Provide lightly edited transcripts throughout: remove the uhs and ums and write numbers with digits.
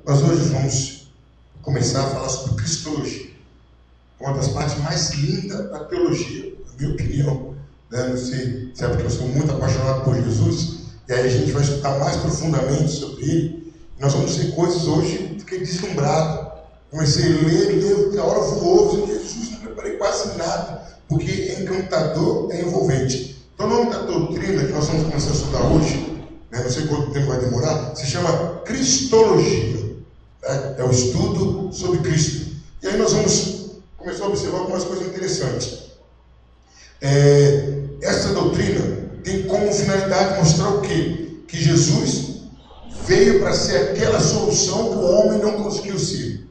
Nós hoje vamos começar a falar sobre cristologia, uma das partes mais lindas da teologia, na minha opinião. Não sei se é porque eu sou muito apaixonado por Jesus, e aí a gente vai estudar mais profundamente sobre ele. Nós vamos ver coisas hoje, fiquei deslumbrado. Comecei a ler, a hora voou, Jesus, não preparei quase nada, porque é encantador, é envolvente. Então, o nome da doutrina que nós vamos começar a estudar hoje, não sei quanto tempo vai demorar, se chama cristologia. É o estudo sobre Cristo. E aí nós vamos começar a observar algumas coisas interessantes. Essa doutrina tem como finalidade mostrar o quê? Que Jesus veio para ser aquela solução que o homem não conseguiu ser.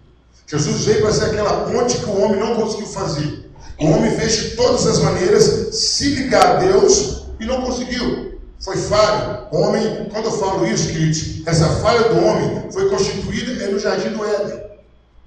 Jesus veio para ser aquela ponte que o homem não conseguiu fazer. O homem fez de todas as maneiras se ligar a Deus e não conseguiu. Foi falho. O homem, quando eu falo isso, queridos, essa falha do homem foi constituída no Jardim do Éden.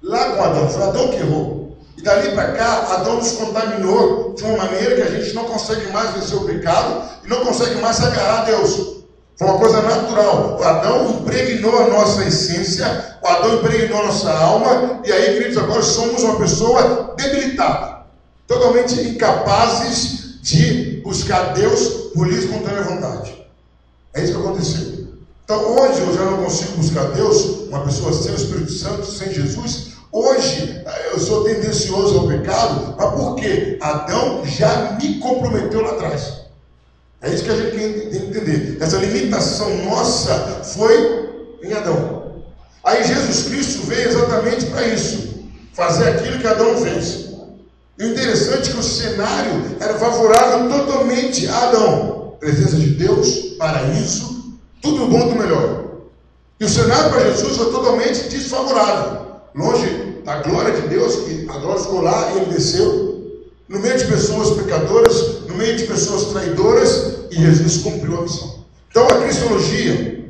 Lá com Adão, foi Adão que errou. E dali para cá, Adão nos contaminou de uma maneira que a gente não consegue mais vencer o pecado e não consegue mais se agarrar a Deus. Foi uma coisa natural. O Adão impregnou a nossa essência, o Adão impregnou a nossa alma, e aí, queridos, agora somos uma pessoa debilitada, totalmente incapazes de buscar Deus por livre e espontânea vontade. É isso que aconteceu. Então, hoje eu já não consigo buscar Deus, uma pessoa sem o Espírito Santo, sem Jesus. Hoje eu sou tendencioso ao pecado, mas por quê? Adão já me comprometeu lá atrás. É isso que a gente tem que entender. Essa limitação nossa foi em Adão. Aí Jesus Cristo veio exatamente para isso, fazer aquilo que Adão fez. E o interessante é que o cenário era favorável totalmente a Adão. Presença de Deus, paraíso, tudo bom do melhor. E o cenário para Jesus foi totalmente desfavorável. Longe da glória de Deus, que a glória ficou lá e ele desceu. No meio de pessoas pecadoras, no meio de pessoas traidoras, e Jesus cumpriu a missão. Então a cristologia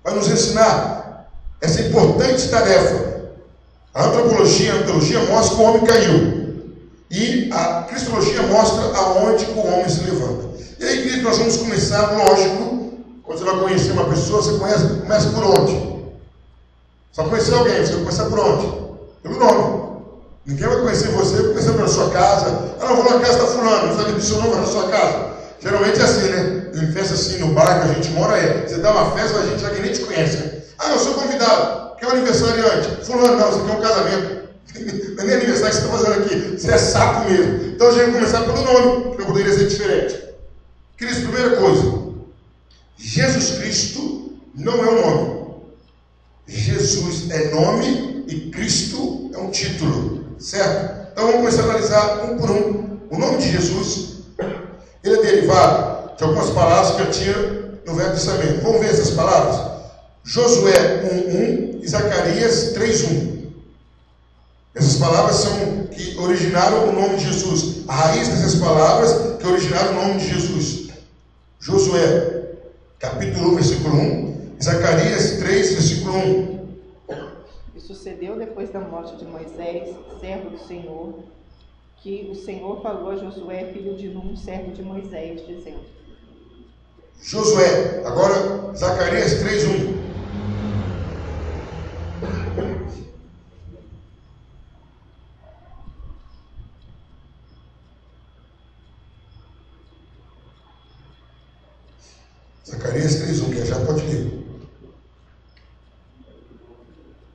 vai nos ensinar essa importante tarefa. A antropologia, a teologia mostra que o homem caiu, e a cristologia mostra aonde o homem se levanta. E aí, querido, nós vamos começar, lógico, quando você vai conhecer uma pessoa, você começa por onde? Só conhecer alguém, você vai começar por onde? Pelo nome. Ninguém vai conhecer você começando pela sua casa. Ah, não, vou na casa da fulana, não sabe do seu nome, vai na sua casa. Geralmente é assim, né? Em festa assim, no bairro que a gente mora, você dá uma festa, a gente já que nem te conhece, né? Ah, eu sou convidado, quer um aniversariante? Fulano, não, você quer um casamento. Não é nem aniversário que você está fazendo aqui, você é saco mesmo. Então a gente vai começar pelo nome, que eu poderia ser diferente. Cristo, primeira coisa, Jesus Cristo não é um nome. Jesus é nome e Cristo é um título. Certo? Então vamos começar a analisar um por um. O nome de Jesus, ele é derivado de algumas palavras que eu tinha no Velho Testamento. Vamos ver essas palavras? Josué 1:1 e Zacarias 3:1. Essas palavras são que originaram o nome de Jesus. A raiz dessas palavras que originaram o nome de Jesus. Josué, capítulo 1, versículo 1. E Zacarias 3, versículo 1. Sucedeu depois da morte de Moisés, servo do Senhor, que o Senhor falou a Josué, filho de Num, servo de Moisés, dizendo. Josué, agora Zacarias 3:1. Zacarias 3:1, que já pode ler.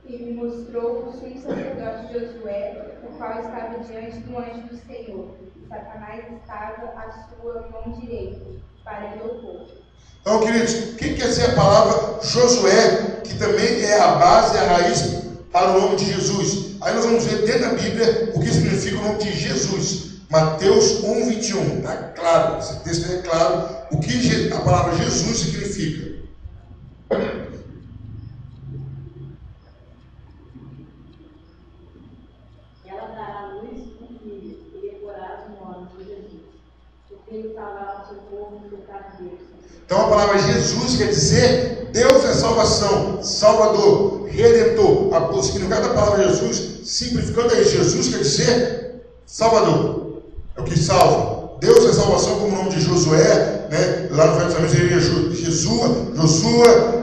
E me mostrou o sumo sacerdote Josué, o qual estava diante do anjo do Senhor, e Satanás estava à sua mão direita, para lhe opor. Então, queridos, o que quer dizer a palavra Josué, que também é a base, a raiz para o nome de Jesus? Aí nós vamos ver dentro da Bíblia o que significa o nome de Jesus. Mateus 1:21, está claro, esse texto é claro, o que a palavra Jesus significa. Então a palavra Jesus quer dizer Deus é salvação, Salvador, Redentor. O significado da palavra Jesus, simplificando aí, Jesus quer dizer Salvador, é o que salva. Deus é salvação, como o nome de Josué, né? Lá no Velho Testamento seria Jesua,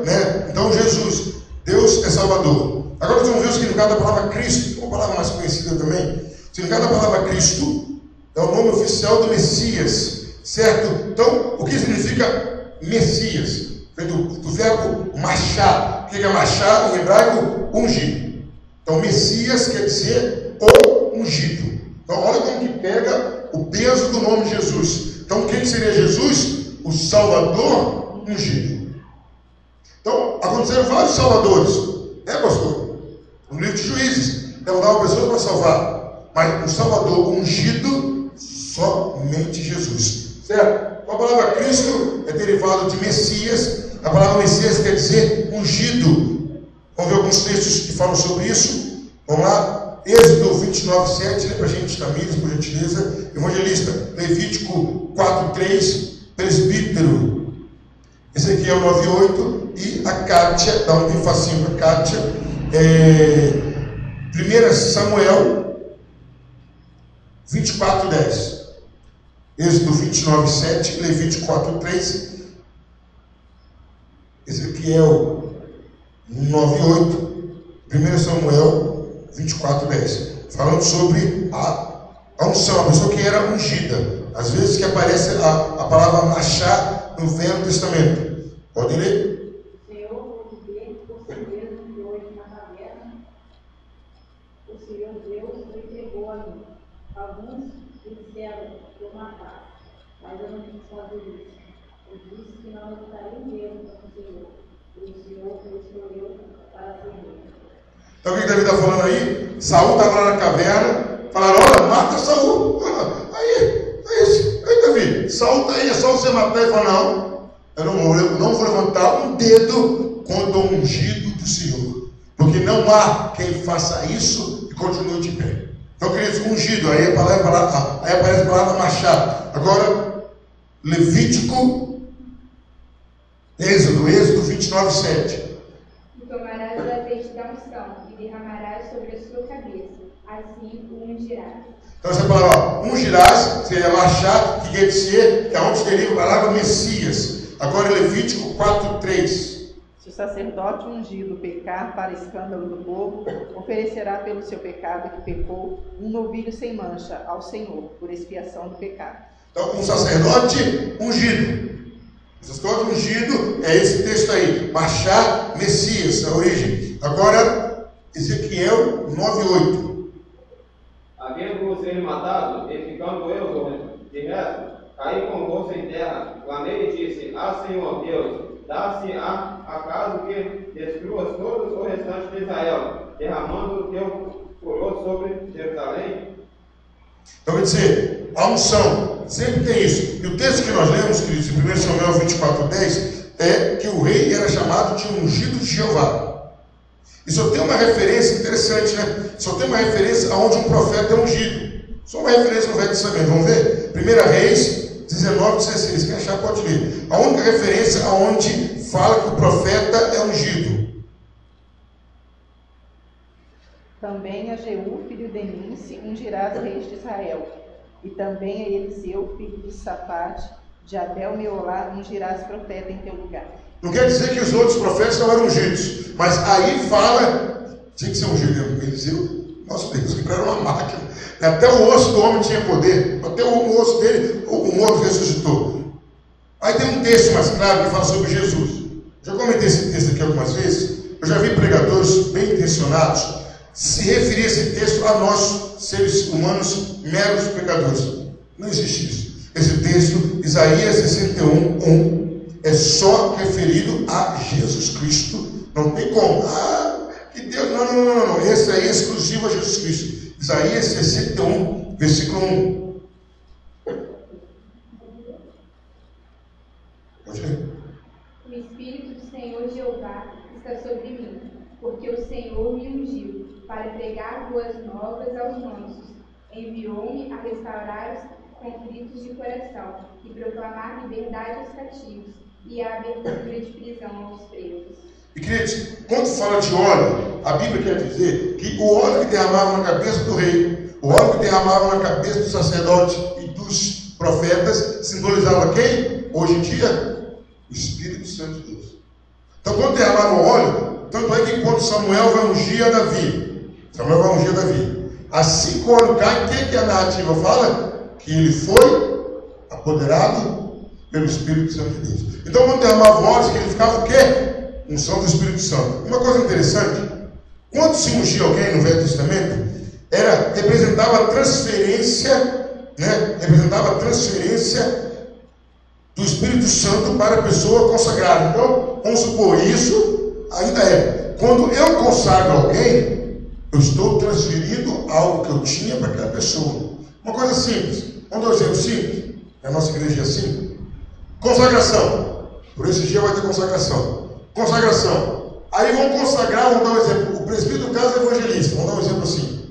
né? Então Jesus, Deus é Salvador. Agora nós vamos ver o significado da palavra Cristo, uma palavra mais conhecida também. O significado da palavra Cristo é o nome oficial do Messias, certo? Então, o que significa Messias? Do verbo machá. O que é machá em hebraico? Ungido. Então, Messias quer dizer o ungido. Então, olha como que pega o peso do nome de Jesus. Então, quem seria Jesus? O Salvador ungido. Então, aconteceram vários salvadores. Pastor? No livro de Juízes, levantavam pessoas para salvar. Mas o Salvador ungido, somente Jesus. Certo? Então, a palavra Cristo é derivado de Messias. A palavra Messias quer dizer ungido. Vamos ver alguns textos que falam sobre isso. Vamos lá. Êxodo 29:7. Lê para a gente, Tamires, por gentileza. Evangelista. Levítico 4:3. Presbítero. Esse aqui é o 9:8. E a Kátia, dá um bem facinho para a Kátia. 1 Samuel 24:10. Êxodo 29:7. Levítico 4:3. Esse aqui é o 9:8. 1 Samuel 24:10. Falando sobre a unção, a pessoa que era ungida. Às vezes que aparece a palavra machá no Velho Testamento. Pode ler? Senhor, por si mesmo que hoje na caverna, o Senhor Deus o entregou a mim. Alguns disseram que eu matasse, mas eu não quis fazer isso. Eu disse que não estaria mesmo com o Senhor. E o Senhor me escolheu para servir. Então o que Davi está falando aí? Saul estava lá na caverna, falaram: olha, mata Saul. Aí Davi, Saul está aí, é só você matar. Ele falou: não, eu não vou levantar um dedo contra o ungido do Senhor, porque não há quem faça isso e continue de pé. Então, queridos, ungido, aí aparece a palavra machado. Agora, Levítico, Êxodo 29:7. E tomarás o azeite da unção e derramarás sobre a sua cabeça, assim o ungirás. Então essa palavra ungirás seria machado, que quer dizer que é onde deriva a palavra Messias. Agora Levítico 4:3. Se o sacerdote ungido pecar para escândalo do povo, oferecerá pelo seu pecado que pecou um novilho sem mancha ao Senhor, por expiação do pecado. Então, um sacerdote ungido. O sacerdote ungido é esse texto aí. Machá, Messias, a origem. Agora, Ezequiel 9:8. Havendo-vos ele matado, e ficando eu de resto, caí convosco em terra, clamei e disse: Senhor Deus, dá-se acaso que destruas todos o restante de Israel, derramando o teu furor sobre Jerusalém? Então, quer dizer, a unção, sempre tem isso. E o texto que nós lemos, queridos, em 1 Samuel 24:10, é que o rei era chamado de ungido de Jeová. E só tem uma referência interessante, né? Só tem uma referência aonde um profeta é ungido. Só uma referência no Velho Testamento. Vamos ver? 1 Reis 19:16. Quem achar pode ler. A única referência aonde fala que o profeta é ungido. Também a Jeú, filho de Nimsi, ungirás reis de Israel. E também a Eliseu, filho de Safate, de Abel Meolá, ungirás profeta em teu lugar. Não quer dizer que os outros profetas não eram ungidos, mas aí fala, tinha que ser ungido. Eliseu, nosso Deus, que era uma máquina. Até o osso do homem tinha poder, até o osso dele, o morto ressuscitou. Aí tem um texto mais claro que fala sobre Jesus. Já comentei esse texto aqui algumas vezes. Eu já vi pregadores bem intencionados se referir esse texto a nós, seres humanos, meros pecadores. Não existe isso. Esse texto, Isaías 61:1, é só referido a Jesus Cristo. Não tem como. Que Deus. Não. Esse aí é exclusivo a Jesus Cristo. Isaías 61, versículo 1. Pode ler. O Espírito do Senhor Jeová está sobre mim, porque o Senhor me ungiu para pregar boas novas aos mansos. Enviou-me a restaurar os conflitos de coração e proclamar liberdade aos cativos e a abertura de prisão aos presos. E queridos, quando fala de óleo, a Bíblia quer dizer que o óleo que derramava na cabeça do rei, o óleo que derramava na cabeça do sacerdote e dos profetas, simbolizava quem? Hoje em dia, o Espírito Santo de Deus. Então, quando derramava o óleo, Tanto é que quando Samuel vai ungir Davi, assim que o óleo cai, o que a narrativa fala? Que ele foi apoderado pelo Espírito Santo de Deus. Então, quando derramava o óleo, significava o quê? Unção do Espírito Santo. Uma coisa interessante, quando se ungia alguém no Velho Testamento, representava a transferência, representava a transferência do Espírito Santo para a pessoa consagrada. Então, vamos supor, isso ainda é. Quando eu consagro alguém, eu estou transferindo algo que eu tinha para aquela pessoa. Uma coisa simples. Vamos dar um exemplo simples. A nossa igreja é assim. Consagração. Por esse dia vai ter consagração. Consagração. Aí vamos consagrar, vamos dar um exemplo. O presbítero do caso é evangelista. Vamos dar um exemplo assim.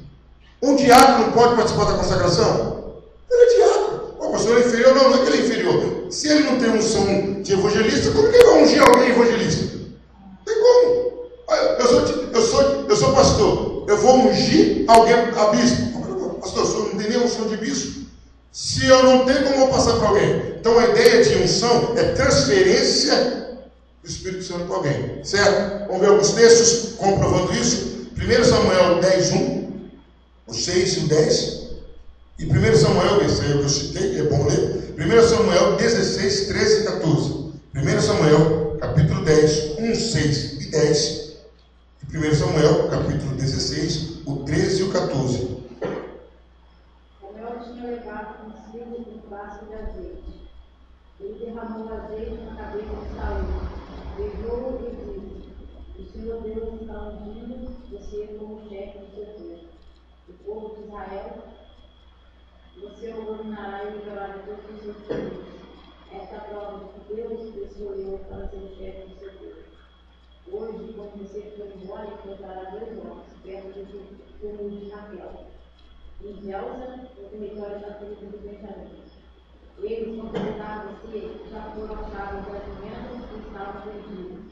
Um diácono não pode participar da consagração? Ele é diácono. O pastor é inferior? Não, não é que ele é inferior. Se ele não tem unção de evangelista, como que ele vai ungir alguém evangelista? Não tem como. Eu sou pastor. Eu vou ungir alguém a bispo. Pastor, eu não tenho nem unção de bispo. Se eu não tenho, como eu vou passar para alguém? Então a ideia de unção é transferência do Espírito Santo para alguém. Certo? Vamos ver alguns textos comprovando isso. 1 Samuel 10:1, o 6 e o 10. E 1 Samuel, esse aí que eu citei, é bom ler. 1 Samuel 16, 13 e 14. 1 Samuel, capítulo 10, 1, 6 e 10. E 1 Samuel, capítulo 16, o 13 e o 14. Samuel tinha levado consigo um frasco de azeite. Ele derramou o azeite na cabeça de Saul. Beijou-o e disse: O Senhor Deus está ungindo você como chefe do seu povo. O povo de Israel, você o dominará e livrará de todos os seus filhos. Esta é a prova de que Deus o escolheu para ser o chefe do seu povo. Hoje, quando você for embora, encontrará 2 homens perto do túmulo de Raquel, em Zelza, no território da tribo de Benjamim. Eles vão perguntar a você, já foram achados os alimentos que estavam perdidos.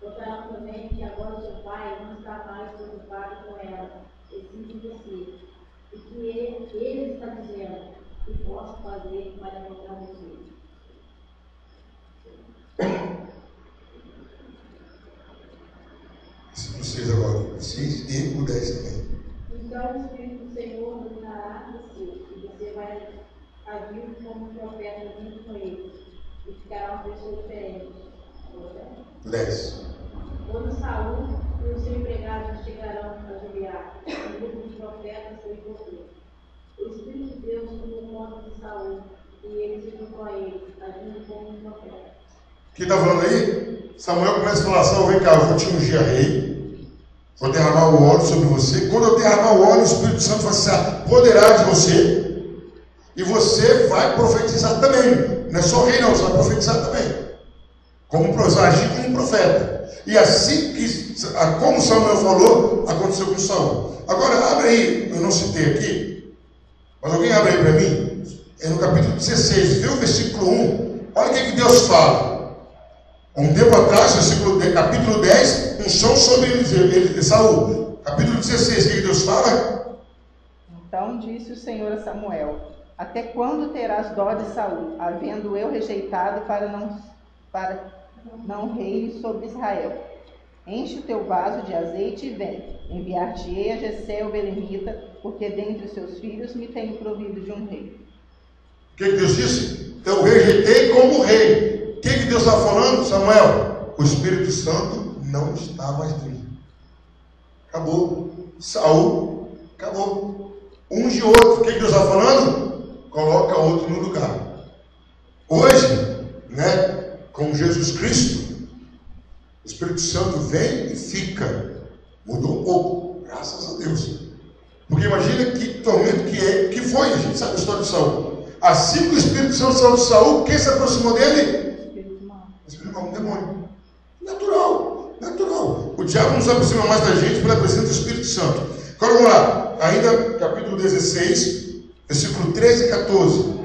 Contarão também que agora o seu pai não está mais preocupado com ela, e sim com você. E que ele está dizendo: o que posso fazer para encontrar você? O 6 agora, o 6 e o 10 também. Então o Espírito do Senhor dominará você, e você vai agir como um profeta junto com ele, e ficará uma pessoa diferente. 10. Quando Saul e os seus empregados chegarão a Gibeá, o grupo de profetas foi encontrou. O Espírito de Deus tomou conta de Saul, e ele se juntou a ele, agindo como um profeta. O que está falando aí? Samuel começa a falar: Saul, vem cá, eu vou te ungir a rei, vou derramar o óleo sobre você. Quando eu derramar o óleo, o Espírito Santo vai se apoderar de você, e você vai profetizar também. Não é só rei, não, você vai profetizar também. Vai agir como um profeta. E assim como Samuel falou, aconteceu com Saul. Agora, abre aí, eu não citei aqui, mas alguém abre aí para mim, é no capítulo 16, vê o versículo 1, olha o que Deus fala. Um tempo atrás, capítulo 10, unção sobre Saul. Capítulo 16, o que Deus fala? Então disse o Senhor a Samuel: até quando terás dó de Saul, havendo eu rejeitado para não reine sobre Israel? Enche o teu vaso de azeite e vem. Enviar-te-ei a Jessé o belemita, porque dentre os seus filhos me tenho provido de um rei. O que Deus disse? Eu rejeitei como rei. O que Deus está falando, Samuel? O Espírito Santo não está mais nele. Acabou. Saul, acabou. Unge outro. O que Deus está falando? Coloca outro no lugar. Hoje, com Jesus Cristo, o Espírito Santo vem e fica. Mudou um pouco, graças a Deus. Porque imagina que tormento que foi. A gente sabe a história de Saul. Assim que o Espírito Santo saiu de Saul, quem se aproximou dele? Espírito mau, um demônio. Natural. O diabo não se aproxima mais da gente pela presença do Espírito Santo. Agora vamos lá. Ainda capítulo 16, versículo 13 e 14.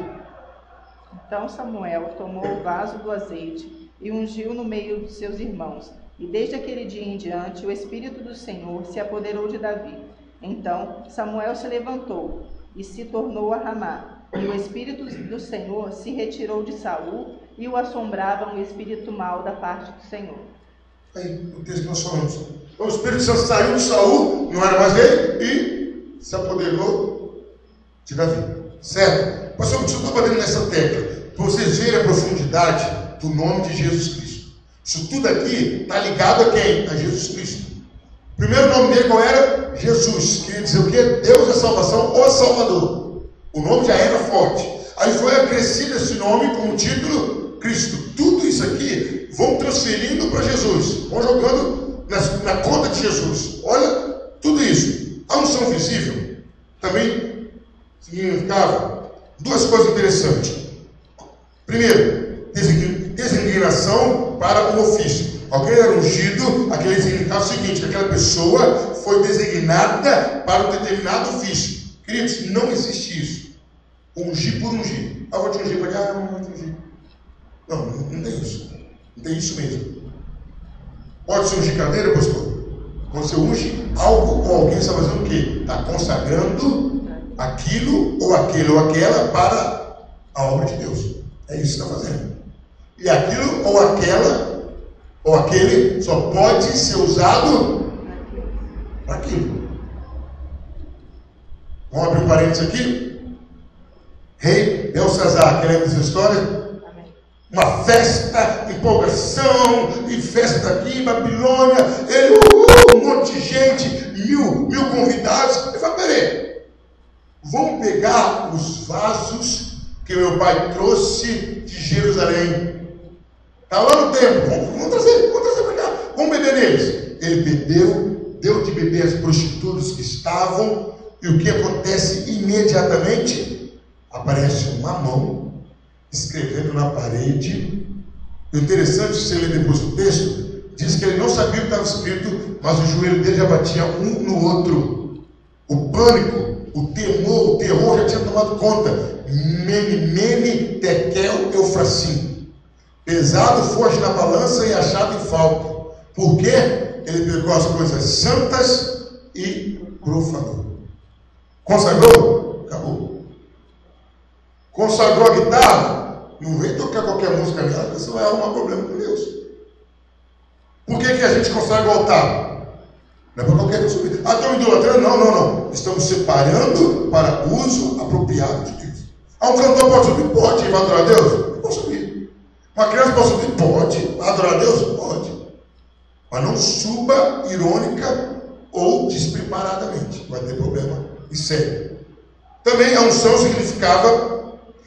Então Samuel tomou o vaso do azeite e ungiu no meio dos seus irmãos. E desde aquele dia em diante, o Espírito do Senhor se apoderou de Davi. Então Samuel se levantou e se tornou a Ramá. E o Espírito do Senhor se retirou de Saul, e o assombrava um espírito mau da parte do Senhor. Aí, o texto que nós falamos. Então, o Espírito Santo saiu de Saul, não era mais ele, e se apoderou de Davi. Certo? Pastor, eu estou batendo nessa tecla, para vocês verem a profundidade do nome de Jesus Cristo. Isso tudo aqui está ligado a quem? A Jesus Cristo. O primeiro nome dele qual era? Jesus. Queria dizer o quê? Deus é salvação, o Salvador. O nome já era forte. Aí foi acrescido esse nome com o título Cristo. Tudo isso aqui vão transferindo para Jesus. Vão jogando na conta de Jesus. Olha, tudo isso. A unção visível também significava duas coisas interessantes. Primeiro, designação para um ofício. Alguém era ungido, aquele significava o seguinte, que aquela pessoa foi designada para um determinado ofício. Queridos, não existe isso. Ungir por ungir. Vou te ungir, não vou te ungir. Não tem isso. Não tem isso mesmo. Pode ser ungir cadeira, pastor? Quando você unge algo ou alguém, está fazendo o quê? Está consagrando aquilo ou aquele ou aquela para a obra de Deus. É isso que está fazendo. E aquilo ou aquela ou aquele só pode ser usado para aquilo. Vamos abrir um parênteses aqui. Rei Belsazar, lembra dessa história? Uma festa, empolgação, e festa daqui, Babilônia, ele, um monte de gente, mil convidados. Ele fala, peraí, vamos pegar os vasos que meu pai trouxe de Jerusalém. Está lá no templo, vamos trazer para cá, vamos beber neles. Ele bebeu, deu de beber as prostitutas que estavam, e o que acontece imediatamente? Aparece uma mão escrevendo na parede. O interessante, se você ler depois o texto, diz que ele não sabia o que estava escrito, mas o joelho dele já batia um no outro. O pânico, o temor, o terror já tinha tomado conta. Mene, tekel, eufracim. Pesado foge na balança e achado em falta. Por quê? Ele pegou as coisas santas e profanou. Consagrou? Acabou. Consagrou a guitarra? Não vem tocar qualquer música nela, porque você vai arrumar problema com Deus. Por que a gente consagra o altar? Não é para qualquer coisa. Estão idolatrando? Não. Estamos separando para uso apropriado de Deus. Um cantor pode subir? Pode. Vai adorar a Deus? Pode subir. Uma criança pode subir? Pode. Vai adorar a Deus? Pode. Mas não suba irônica ou despreparadamente. Vai ter problema. E sério. Também a unção significava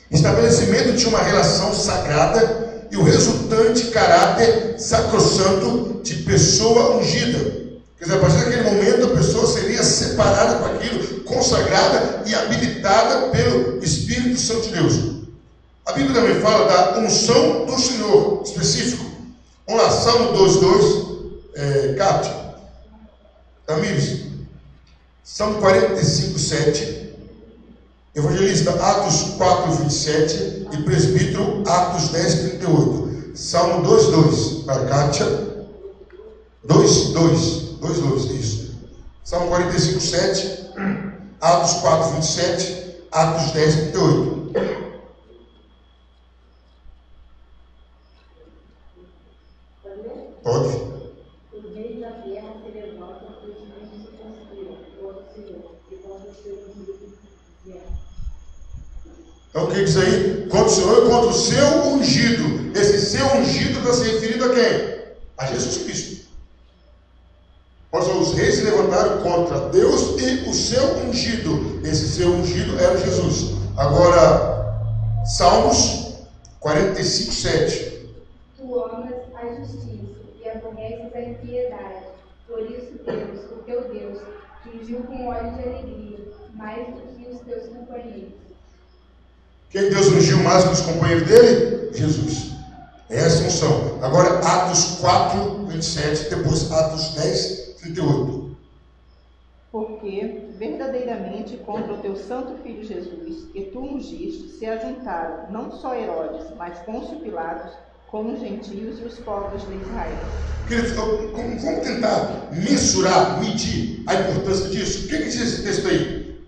estabelecimento de uma relação sagrada e o resultante caráter sacrossanto de pessoa ungida. Quer dizer, a partir daquele momento a pessoa seria separada para aquilo, consagrada e habilitada pelo Espírito Santo de Deus. A Bíblia também fala da unção do Senhor, específico. Vamos lá, Salmo 2:2, Cátia, Tamires, Salmo 45:7. Evangelista, Atos 4:27 e presbítero, Atos 10:38. Salmo 2:2 para Kátia. 2:2, isso. Salmo 45:7, Atos 4:27, Atos 10:38. Pode. O rei da terra se levanta, os inimigos se conspiram contra o Senhor e contra o seu ungido. Então o que diz aí? Contra o Senhor e contra o seu ungido. Esse seu ungido está se referindo a quem? A Jesus Cristo. Os reis se levantaram contra Deus e o seu ungido. Esse seu ungido era Jesus. Agora, Salmos 45:7. Tu amas a justiça e aborreces a impiedade. Por isso, Deus, o teu Deus, te ungiu com óleo de alegria, mais do que os teus companheiros. Quem Deus ungiu mais que os companheiros dele? Jesus. Essa é a unção. Agora, Atos 4:27, depois Atos 10:38. Porque verdadeiramente contra o teu santo filho Jesus, que tu ungiste, se ajuntaram não só Herodes, mas Pôncio Pilatos, como os gentios e os povos de Israel. Queridos, vamos tentar mensurar, medir a importância disso. O que diz esse texto aí?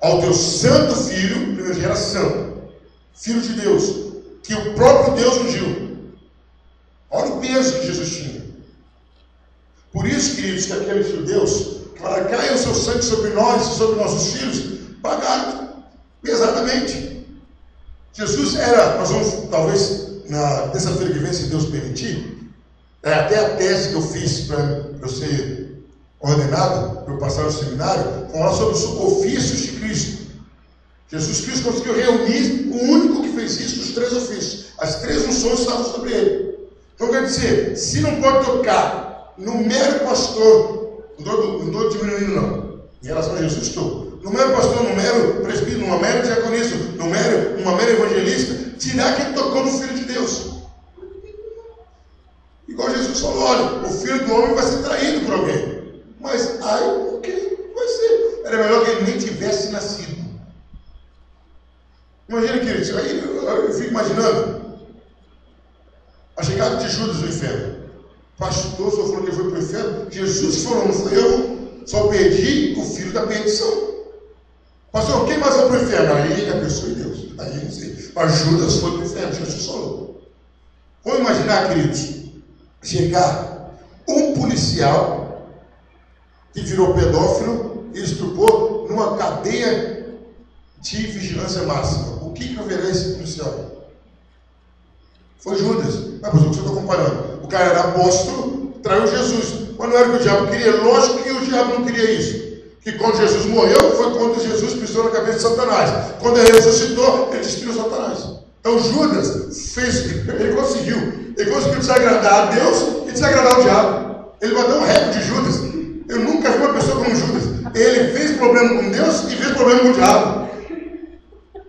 Ao teu santo filho, primeira geração, filho de Deus, que o próprio Deus ungiu. Olha o peso que Jesus tinha. Por isso, queridos, que aqueles judeus que falaram, caia o seu sangue sobre nós e sobre nossos filhos, pagaram pesadamente. Jesus era, nós vamos, talvez, na terça-feira que vem, se Deus permitir, até a tese que eu fiz para eu ser ordenado, para eu passar no seminário, falar sobre os ofícios de Cristo. Jesus Cristo conseguiu reunir o único que fez isso, os 3 ofícios. As 3 unções estavam sobre ele. Então quer dizer, se não pode tocar no mero pastor, não estou diminuindo não, em relação a Jesus estou, no mero pastor, no mero presbítero, numa mera diaconisa, numa mera evangelista, tirar quem tocou no Filho de Deus. Igual Jesus falou, olha, o Filho do Homem vai ser traído por alguém. Mas aí, o que vai ser? Era melhor que ele nem tivesse nascido. Imagina, queridos, aí eu fico imaginando a chegada de Judas no inferno. O pastor só falou que ele foi para o inferno. Jesus falou, não fui eu, só perdi o filho da perdição. Pastor, quem mais vai para o inferno? Aí a pessoa e Deus. Aí não sei. Mas Judas foi para o inferno, Jesus falou. Vamos imaginar, queridos, chegar um policial que virou pedófilo e estupou numa cadeia de vigilância máxima. O que haverá esse policial? Foi Judas. Mas por que você está comparando? O cara era apóstolo, traiu Jesus. Mas não era o que o diabo queria. Lógico que o diabo não queria isso. Que quando Jesus morreu, foi quando Jesus pisou na cabeça de Satanás. Quando ele ressuscitou, ele destruiu Satanás. Então Judas fez, ele conseguiu desagradar a Deus e desagradar o diabo. Ele bateu um recorde de Judas. Eu nunca vi uma pessoa como Judas. Ele fez problema com Deus e fez problema com o diabo.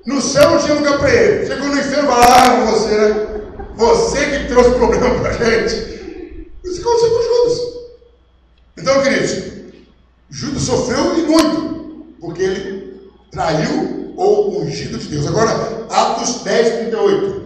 No céu não tinha lugar para ele. Chegou no inferno e falou, você, né? Você que trouxe problema para a gente. Isso aconteceu com Judas. Então, queridos, Judas sofreu e muito, porque ele traiu o ungido de Deus. Agora, Atos 10, 38.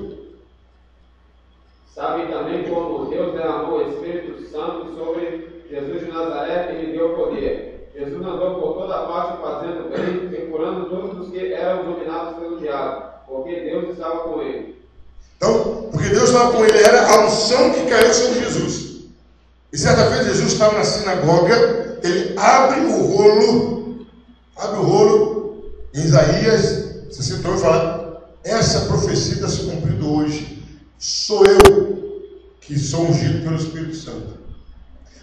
Sabe também como Deus derramou o Espírito Santo sobre Jesus de Nazaré e lhe deu poder. Jesus andou por toda parte fazendo bem e curando todos os que eram dominados pelo diabo, porque Deus estava com ele. Então, porque Deus estava com ele, era a unção que caiu sobre Jesus. E certa vez Jesus estava na sinagoga, ele abre o rolo em Isaías 61 e fala, essa profecia está se cumprindo hoje. Sou eu que sou ungido pelo Espírito Santo.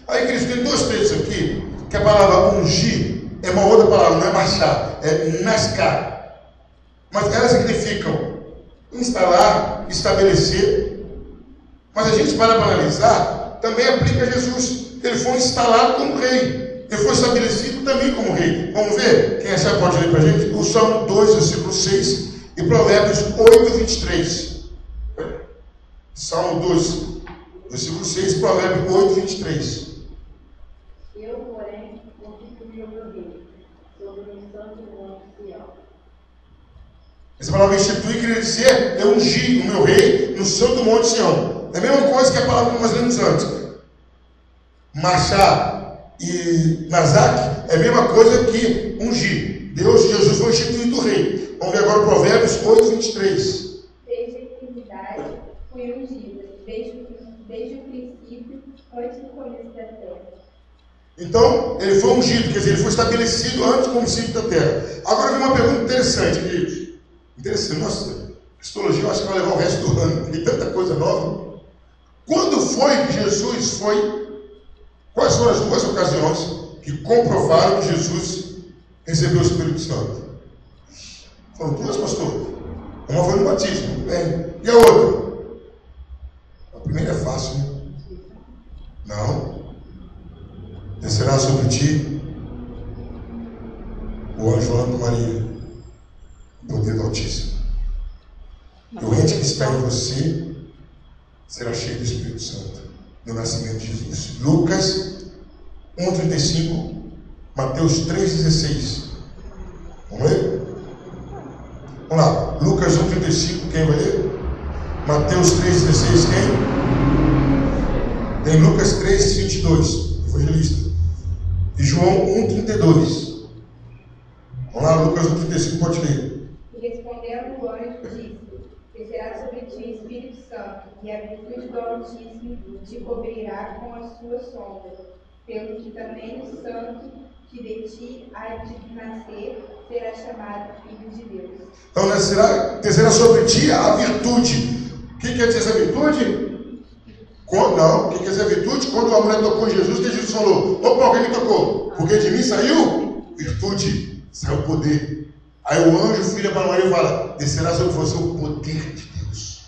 Aí, queridos, tem 2 textos aqui, que a palavra ungir é uma outra palavra, não é marchar, é nascar. Mas elas significam instalar, estabelecer. Mas a gente, para analisar, também aplica a Jesus. Ele foi instalado como rei. Ele foi estabelecido também como rei. Vamos ver? Quem achar pode ler para a gente? O Salmo 2, versículo 6 e Provérbios 8, 23. Salmo 2, versículo 6 e Provérbios 8, 23. Eu, porém, constituí o meu rei sobre o santo monte Sião. Essa palavra instituir queria dizer, eu ungi o meu rei no santo monte Sião. É a mesma coisa que a palavra que nós lemos antes. Marchar e Nazaque é a mesma coisa que ungir. Jesus foi instituído rei. Vamos ver agora Provérbios 8, 23. Desde a eternidade fui ungida, desde o princípio, antes do começo da terra. Então, ele foi ungido, quer dizer, ele foi estabelecido antes do princípio da terra. Agora vem uma pergunta interessante, queridos. Interessante, nossa, cristologia eu acho que vai levar o resto do ano, tem tanta coisa nova. Quando foi que Jesus foi? Quais foram as 2 ocasiões que comprovaram que Jesus recebeu o Espírito Santo? Foram 2, pastor. Uma foi no batismo, né? E a outra? A primeira é fácil, né? Não. Descerá sobre ti o anjo falando para Maria, o poder do Altíssimo. E o ente que está em você será cheio do Espírito Santo no nascimento de Jesus. Lucas 1,35, Mateus 3,16. Vamos ler? Vamos lá, Lucas 1,35, quem vai ler? Mateus 3,16, quem? Tem Lucas 3,22, evangelista. E João 1,32. Vamos lá, Lucas 1,35, pode ler. E respondendo o anjo, disse: descerá sobre ti o Espírito Santo, e a virtude do Altíssimo te cobrirá com a sua sombra. pelo que também o santo que de ti há de nascer será chamado filho de Deus. Então descerá sobre ti a virtude. O que quer dizer essa virtude? Não, o que quer dizer a virtude? Quando a mulher tocou em Jesus, que Jesus falou: opa, alguém me tocou, porque de mim saiu virtude, saiu poder. Aí o anjo, filho para Maria, fala: descerá sobre você o poder de Deus,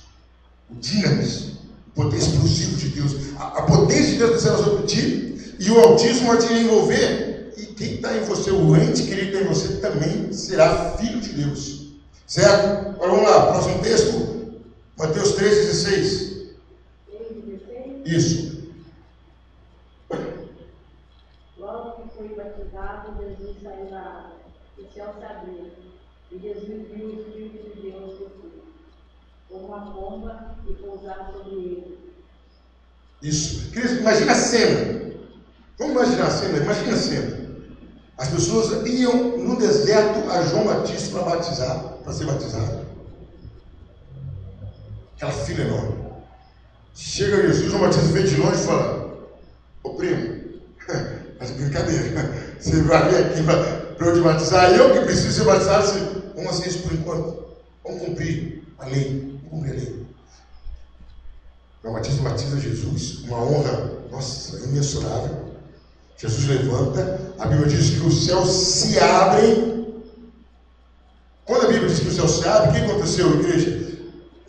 o dinamis, o poder explosivo de Deus, a potência de Deus descerá sobre ti, e o Altíssimo vai te envolver, e quem está em você, o ente querido em você, também será filho de Deus. Certo? Agora vamos lá, próximo texto, Mateus 3,16. Isso. Logo que foi batizado, Jesus saiu da água, o céu se abriu, e Jesus viu o Espírito de Deus descer, como uma pomba, e pousar sobre ele. Isso. Imagina a cena. Vamos imaginar a cena. Imagina a cena. As pessoas iam no deserto a João Batista para ser batizado. Aquela fila enorme. Chega Jesus, João Batista vem de longe e fala: ô primo, mas brincadeira, você vai vir aqui para eu te batizar, eu que preciso ser batizado, vamos fazer isso por enquanto, vamos cumprir a lei, João Batista batiza Jesus, uma honra, nossa, imensurável. Jesus levanta, a Bíblia diz que os céus se abrem. Quando a Bíblia diz que o céu se abre, o que aconteceu, igreja?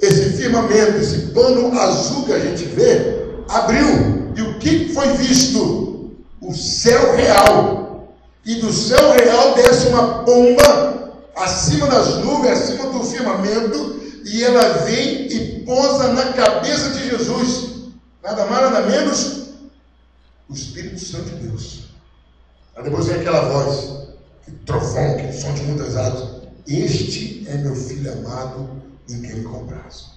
Esse firmamento, esse pano azul que a gente vê, abriu. E o que foi visto? O céu real. E do céu real desce uma pomba acima das nuvens, acima do firmamento, e ela vem e pousa na cabeça de Jesus. Nada mais, nada menos, o Espírito Santo de Deus. Aí depois vem aquela voz, que trovão, que som de muitas águas: este é meu filho amado, em quem me comprazo.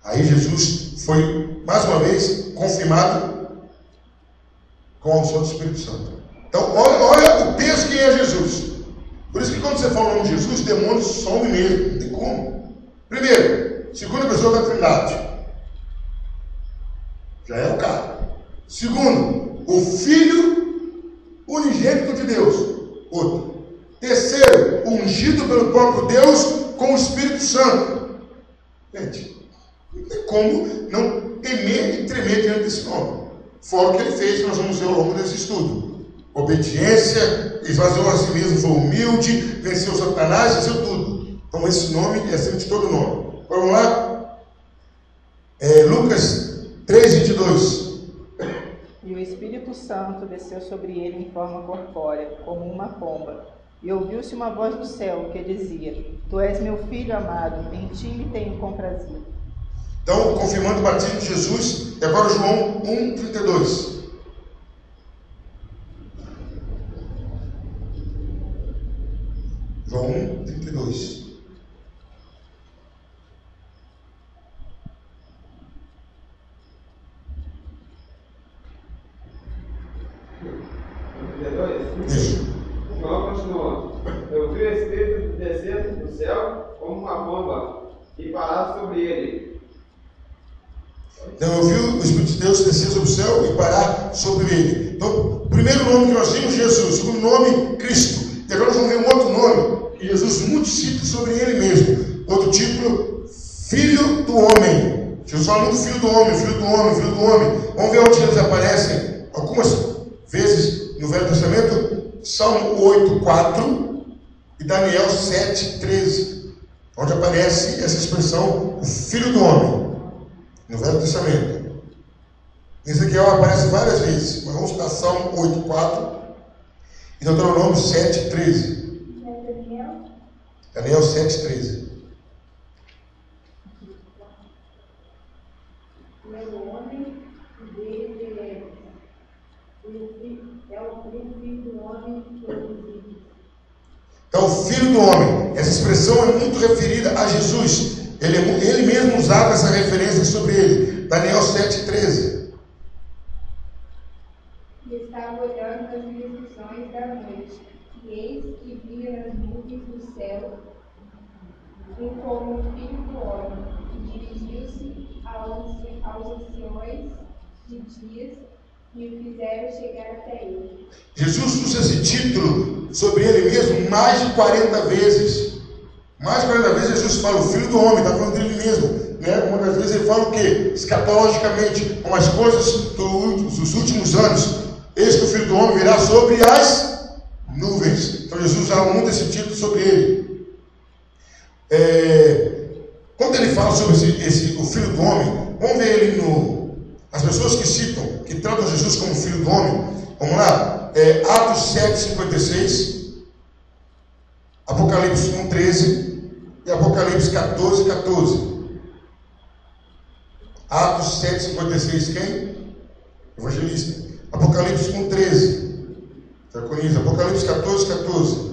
Aí Jesus foi, mais uma vez, confirmado com a unção do Espírito Santo. Então, olha o peso que é Jesus. Por isso que quando você fala o nome de Jesus, os demônios somem mesmo, não tem como. Primeiro, segunda pessoa da Trindade, já é o cara. Segundo, o Filho unigênito de Deus. Outro. Terceiro, ungido pelo próprio Deus com o Espírito Santo. Gente, não tem como não temer e tremer diante desse nome. Fora o que ele fez, que nós vamos ver ao longo desse estudo. Obediência, esvaziou a si mesmo, foi humilde, venceu Satanás, venceu tudo. Então esse nome é acima de todo nome. Vamos lá? Lucas 3:22. E o Espírito Santo desceu sobre ele em forma corpórea, como uma pomba. E ouviu-se uma voz do céu que dizia: Tu és meu filho amado, em ti me tenho comprazido. Então, confirmando o batismo de Jesus, e agora João 1:32. João 1:32. Isso. João continua: eu vi o Espírito descer do céu como uma pomba e parar sobre ele. Então eu vi o Espírito de Deus descer sobre o céu e parar sobre ele. Então, o primeiro nome que nós vimos, Jesus. O segundo nome, Cristo. E agora nós vamos ver um outro nome que Jesus muito cita sobre ele mesmo. Outro título: Filho do Homem. Jesus fala muito Filho do Homem, Filho do Homem, Filho do Homem. Vamos ver onde eles aparecem algumas vezes no Velho Testamento. Salmo 8:4 e Daniel 7:13, onde aparece essa expressão, o Filho do Homem, no Velho Testamento. Em Ezequiel aparece várias vezes, mas vamos citar Salmo 8:4 e Deuteronômio 7:13. Daniel 7:13. Meu homem dele é o filho do homem produzido. Então, o Filho do Homem, essa expressão é muito referida a Jesus. Ele mesmo usava essa referência sobre ele. Daniel 7:13. E estava olhando as visões da noite, e eis que via nas nuvens do céu como o Filho do Homem, e dirigiu-se aos anciões de dias e o fizeram chegar até ele. Jesus usa esse título sobre ele mesmo mais de 40 vezes. Mais de 40 vezes Jesus fala o Filho do Homem, está falando dele mesmo. Né? Uma das vezes ele fala o quê? Escatologicamente, com as coisas dos últimos anos. Eis que o Filho do Homem virá sobre as nuvens. Então Jesus usa muito esse título sobre ele. Quando ele fala sobre o Filho do Homem, vamos ver ele as pessoas que citam, que tratam Jesus como Filho do Homem. Vamos lá, Atos 7,56, Apocalipse 1,13 e Apocalipse 14,14. Atos 7,56, quem? Evangelista. Apocalipse 1,13, diaconisa. Apocalipse 14,14.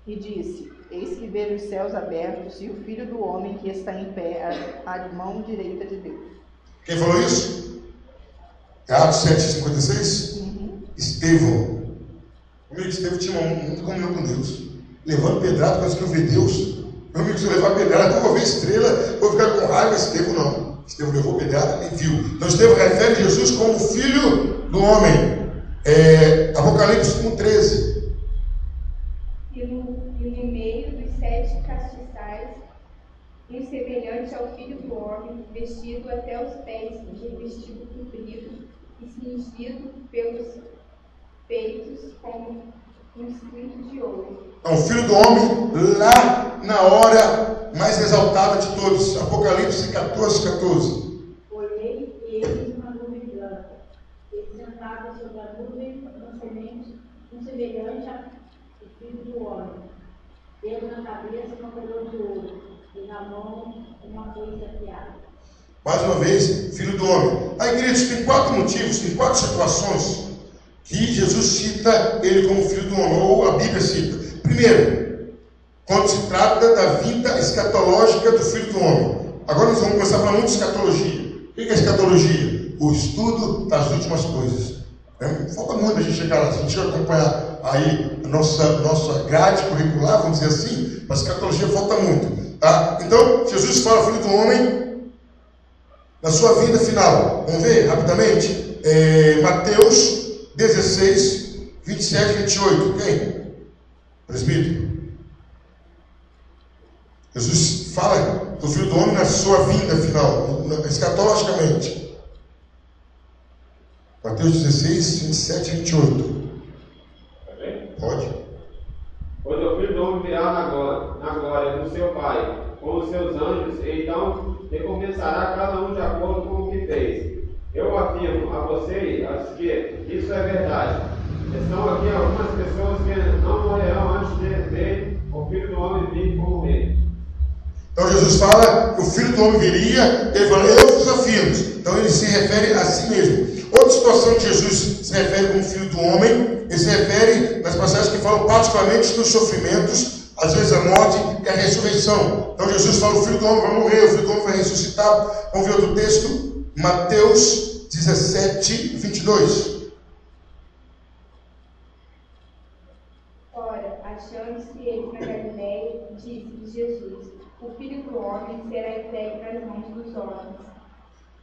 E disse: Eis que vejo os céus abertos e o Filho do Homem que está em pé à mão direita de Deus. Quem falou isso? É Atos 7,56? Estevão. Comigo, Estevão tinha muita comunhão com Deus. Levando pedrada, quase que eu ver Deus. Meu amigo, se eu levar pedrada, eu vou ver estrela, vou ficar com raiva. Estevão não. Estevão levou pedrada e viu. Então Estevão refere Jesus como Filho do Homem. Apocalipse 1,13. E no meio dos 7 castiçais, um semelhante ao Filho do Homem, vestido até os pés de vestido comprido e cingido pelos peitos como um cinto de ouro. Então, o Filho do Homem lá na hora mais exaltada de todos. Apocalipse 14,14. Olhei e eis uma nuvem branca, e sentado sobre a nuvem, um semelhante ao Filho do Homem, tendo na cabeça uma coroa de ouro, e na mão uma foice afiada. Mais uma vez, Filho do Homem. Aí, queridos, tem 4 motivos, tem 4 situações que Jesus cita ele como Filho do Homem, ou a Bíblia cita. Primeiro, quando se trata da vinda escatológica do Filho do Homem. Agora nós vamos começar a falar muito de escatologia. O que é escatologia? O estudo das últimas coisas. Falta muito a gente chegar lá, a gente vai acompanhar aí a nossa grade curricular, vamos dizer assim, mas escatologia falta muito. Tá? Então, Jesus fala Filho do Homem na sua vinda final. Vamos ver rapidamente? Mateus 16, 27 e 28. Quem? Presbítero. Jesus fala do Filho do Homem na sua vinda final, escatologicamente. Mateus 16, 27 e 28. Pode? Pois o Filho do Homem virá na glória do seu Pai, com os seus anjos, e então recompensará cada um de acordo com o que fez. Eu afirmo a vocês que isso é verdade. Estão aqui algumas pessoas que não morrerão antes de ver o Filho do Homem vir como rei. Então Jesus fala que o Filho do Homem viria, ele fala, eu vos afirmo. Então ele se refere a si mesmo. Outra situação que Jesus se refere como Filho do Homem, ele se refere nas passagens que falam particularmente dos sofrimentos, às vezes a morte e a ressurreição. Então Jesus fala, o Filho do Homem vai morrer, o Filho do Homem vai ressuscitar. Vamos ver outro texto, Mateus 17, 22. Ora, achando-se eles na Galiléia, disse Jesus: o Filho do Homem será entregue nas mãos dos homens.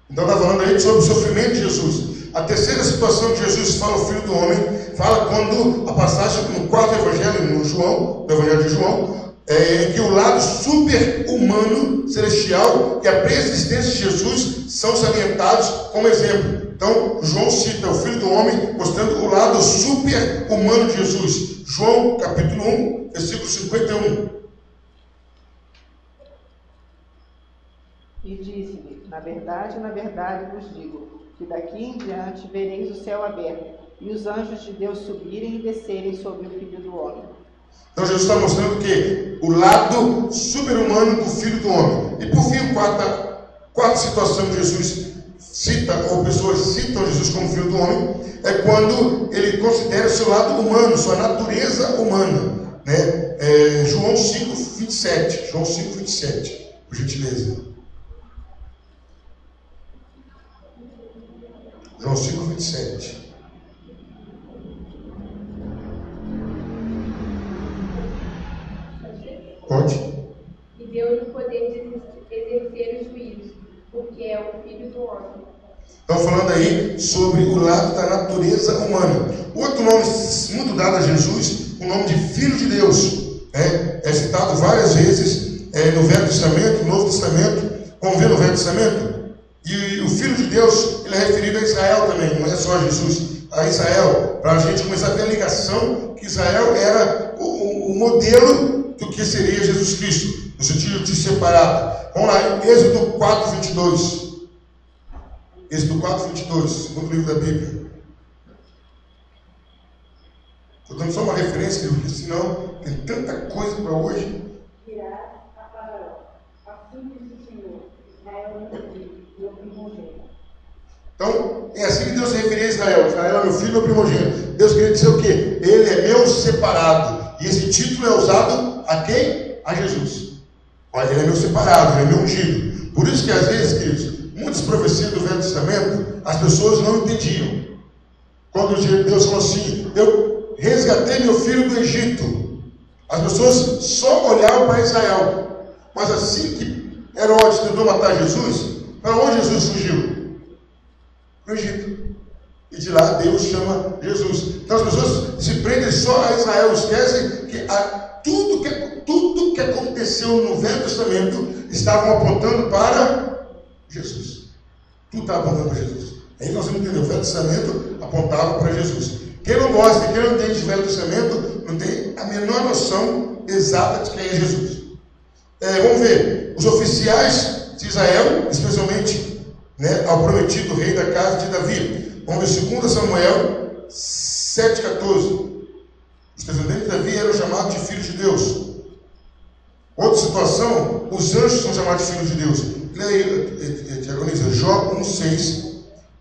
Então está falando aí sobre o sofrimento de Jesus. A terceira situação que Jesus fala o Filho do Homem, fala quando a passagem no quarto evangelho, no evangelho de João, em que o lado super-humano, celestial e a preexistência de Jesus são salientados como exemplo. Então, João cita o Filho do Homem, mostrando o lado super-humano de Jesus. João, capítulo 1, versículo 51. E disse-lhe: na verdade vos digo, que daqui em diante vereis o céu aberto, e os anjos de Deus subirem e descerem sobre o Filho do Homem. Então Jesus está mostrando que o lado super-humano do Filho do Homem. E por fim, quarta situação que Jesus cita, ou pessoas citam Jesus como Filho do Homem, é quando ele considera o seu lado humano, sua natureza humana. Né? João 5, 27. João 5, 27, por gentileza. João 5, 27. Pode? E deu-lhe o poder de exercer o juízo, porque é o Filho do Homem. Estão falando aí sobre o lado da natureza humana. Outro nome muito dado a Jesus, o nome de Filho de Deus, é citado várias vezes no Velho Testamento, no Novo Testamento. Vamos ver no Velho Testamento? E o Filho de Deus, ele é referido a Israel também, não é só a Jesus, a Israel, para a gente começar a ver a ligação que Israel era o modelo do que seria Jesus Cristo, no sentido de separado. Vamos lá, em Êxodo 4, 22. Êxodo 4, 22, segundo livro da Bíblia. Estou dando só uma referência, porque senão tem tanta coisa para hoje. Dirá a Faraó, assim diz o Senhor, Israel é meu filho, meu primogênito. Então, é assim que Deus se referia a Israel. Israel é meu filho, meu primogênito. Deus queria dizer o quê? Ele é meu separado. E esse título é usado a quem? A Jesus. Olha, ele é meu separado, ele é meu ungido. Por isso que às vezes, queridos, muitas profecias do Velho Testamento, as pessoas não entendiam. Quando Deus falou assim, eu resgatei meu filho do Egito, as pessoas só olhavam para Israel. Mas assim que Herodes tentou matar Jesus, para onde Jesus fugiu? Para o Egito. E de lá Deus chama Jesus. Então as pessoas se prendem só a Israel, esquecem que tudo que aconteceu no Velho Testamento estavam apontando para Jesus. Tudo estava apontando para Jesus. Aí nós vamos entender, o Velho Testamento apontava para Jesus. Quem não gosta, quem não entende o Velho Testamento, não tem a menor noção exata de quem é Jesus. Vamos ver, os oficiais de Israel, especialmente ao prometido rei da casa de Davi. Vamos ver 2 Samuel 7,14. Os descendentes de Davi eram chamados de filhos de Deus. Outra situação, os anjos são chamados de filhos de Deus. Leia, diagoniza, Jó 1,6.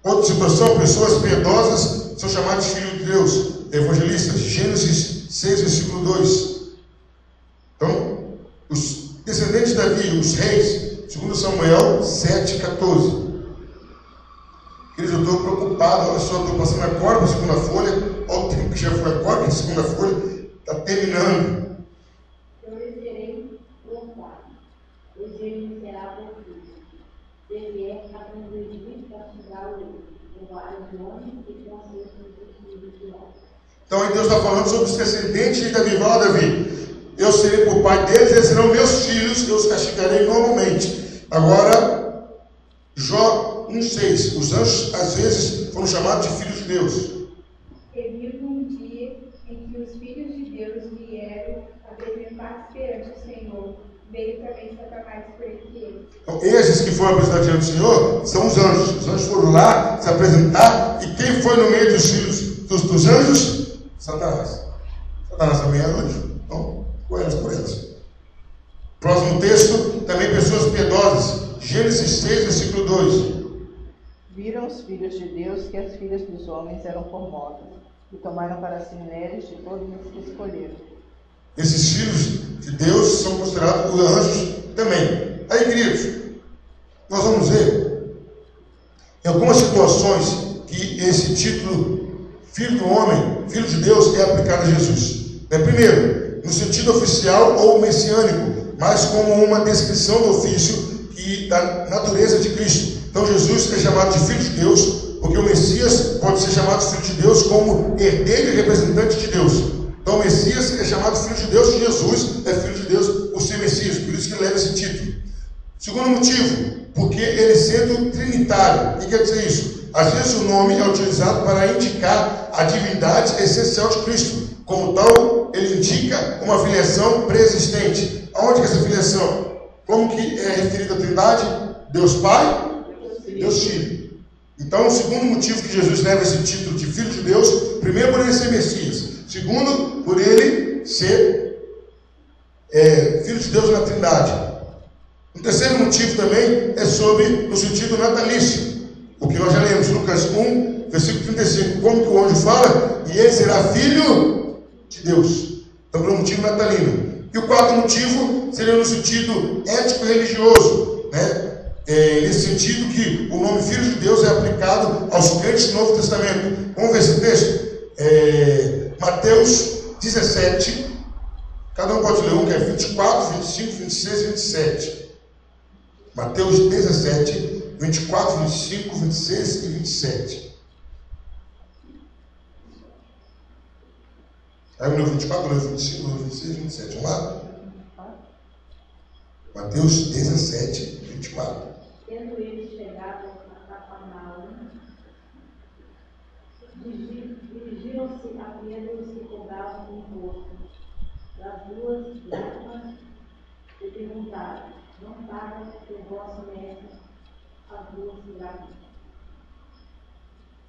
Outra situação, pessoas piedosas são chamadas de filhos de Deus. Evangelistas, Gênesis 6, versículo 2. Então, os descendentes de Davi, os reis, 2 Samuel 7,14. Queridos, eu estou preocupado, olha só, estou passando agora para a segunda folha, olha o tempo que já foi agora, que a segunda folha está terminando. Eu lhe serei voltado, pois ele será perfeito. Ele é aprendido para chegar o vários homens e conselhos espirituais. Então aí Deus está falando sobre os descendentes de Davi. Fala, Davi, eu serei por pai deles, eles serão meus filhos, eu os castigarei normalmente. Agora, Jó 1,6. Os anjos, às vezes, foram chamados de filhos de Deus. Teve um dia em que os filhos de Deus vieram apresentar-se perante o Senhor. Veio também Satanás por entre eles. Então, esses que foram apresentados diante do Senhor são os anjos. Os anjos foram lá se apresentar. E quem foi no meio dos filhos dos anjos? Satanás. Satanás também era anjo. Então, com elas por elas. Próximo texto, também pessoas piedosas. Gênesis 6, versículo 2. Viram os filhos de Deus que as filhas dos homens eram formosas, e tomaram para si mulheres de todos os que escolheram. Esses filhos de Deus são considerados anjos também. Aí, queridos, nós vamos ver em algumas situações que esse título, Filho do Homem, Filho de Deus, é aplicado a Jesus. Primeiro, no sentido oficial ou messiânico, mas como uma descrição do ofício e da natureza de Cristo. Então Jesus é chamado de Filho de Deus, porque o Messias pode ser chamado de Filho de Deus como herdeiro e representante de Deus. Então o Messias é chamado de Filho de Deus, e Jesus é Filho de Deus por ser Messias, por isso que ele leva esse título. Segundo motivo, porque ele sendo trinitário. O que quer dizer isso? Às vezes o nome é utilizado para indicar a divindade essencial de Cristo. Como tal, ele indica uma filiação pré-existente. Aonde que é essa filiação? Como que é referida a Trindade? Deus Pai, Deus Filho. Então, o segundo motivo que Jesus leva esse título de Filho de Deus, primeiro por ele ser Messias, segundo por ele ser Filho de Deus na Trindade. O terceiro motivo também é no sentido natalício, o que nós já lemos, Lucas 1, versículo 35, como que o anjo fala? E ele será filho de Deus. Então, por um motivo natalino. E o quarto motivo seria no sentido ético-religioso, nesse sentido que o nome Filho de Deus é aplicado aos crentes do Novo Testamento. Vamos ver esse texto? Mateus 17, cada um pode ler um, que é 24, 25, 26 e 27. Mateus 17, 24, 25, 26 e 27. Aí o 24, 25, 26 e 27. Vamos lá? Mateus 17, 24. Tendo eles chegado a Cafarnaum, dirigiram-se a Pedro e se cobravam com o rosto das duas lágrimas e perguntaram: não paga o vosso mestre as duas lágrimas?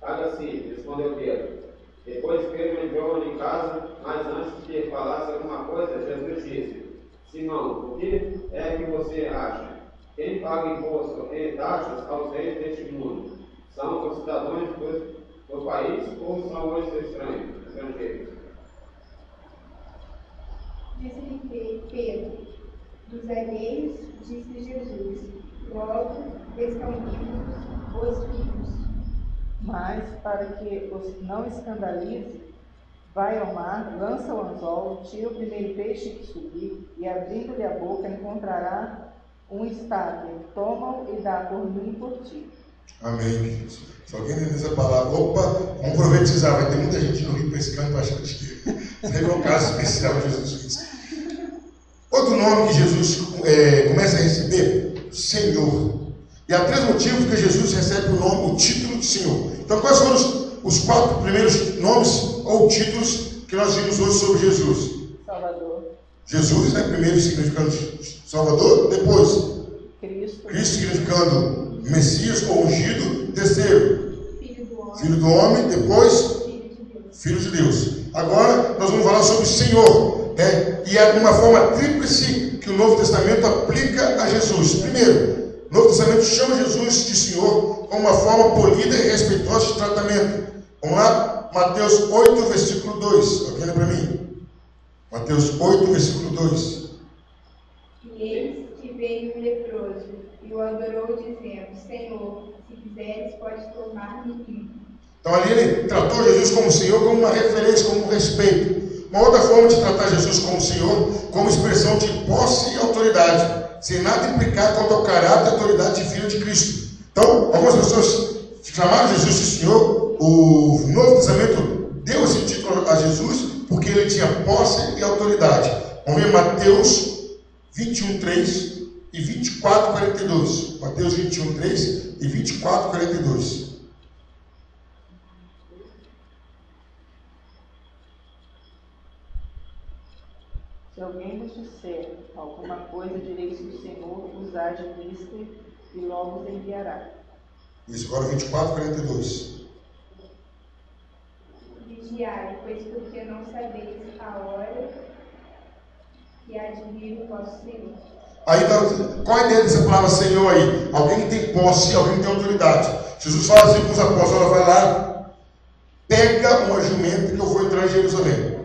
Paga sim, respondeu Pedro. Depois Pedro entrou em casa, mas antes que falasse alguma coisa, Jesus disse: Simão, o que é que você acha? Quem paga imposto e taxas aos reis deste mundo? São os cidadãos do país ou são os estrangeiros? Disse-lhe Pedro: dos alheios, disse Jesus, logo estão vivos os filhos. Mas, para que os não escandalize, vai ao mar, lança o anzol, tira o primeiro peixe que subir, e abrindo-lhe a boca encontrará um estádio. Toma-o e dá por mim e por ti. Amém. Se alguém entender essa palavra, opa, vamos profetizar. Vai ter muita gente no Rio pescando para achar que isso é um caso especial que Jesus fez. Outro nome que Jesus começa a receber, Senhor. E há 3 motivos que Jesus recebe o título de Senhor. Então, quais foram os 4 primeiros nomes ou títulos que nós vimos hoje sobre Jesus? Salvador. Jesus, né? Primeiro significando Salvador. Depois, Cristo significando Messias ou ungido. Terceiro, Filho do Homem. Depois, Filho de Deus. Agora, nós vamos falar sobre Senhor. E é uma forma tríplice que o Novo Testamento aplica a Jesus. Primeiro, o Novo Testamento chama Jesus de Senhor com uma forma polida e respeitosa de tratamento. Vamos lá? Mateus 8, versículo 2. Alguém lê para mim? Mateus 8, versículo 2. E eis que veio um leproso e o adorou, dizendo: Senhor, se quiseres, pode tornar-me limpo. Então ali ele tratou Jesus como Senhor, como uma referência, como um respeito. Uma outra forma de tratar Jesus como Senhor, como expressão de posse e autoridade, sem nada implicar quanto ao caráter e autoridade divina de Cristo. Então, algumas pessoas chamaram Jesus de Senhor. O Novo Testamento deu esse título a Jesus porque ele tinha posse e autoridade. Vamos ver Mateus 21, 3 e 24, 42. Mateus 21, 3 e 24, 42. Se alguém vos disser alguma coisa, direis que o Senhor vos há de visto e logo os enviará. Isso, agora 24, 42. Vigiai, pois porque não sabeis a hora que há de vir o vosso Senhor. Aí, qual a ideia dessa palavra Senhor aí? Alguém que tem posse, alguém que tem autoridade. Jesus fala assim para os apóstolos: vai lá, pega uma jumenta que eu vou entrar em Jerusalém.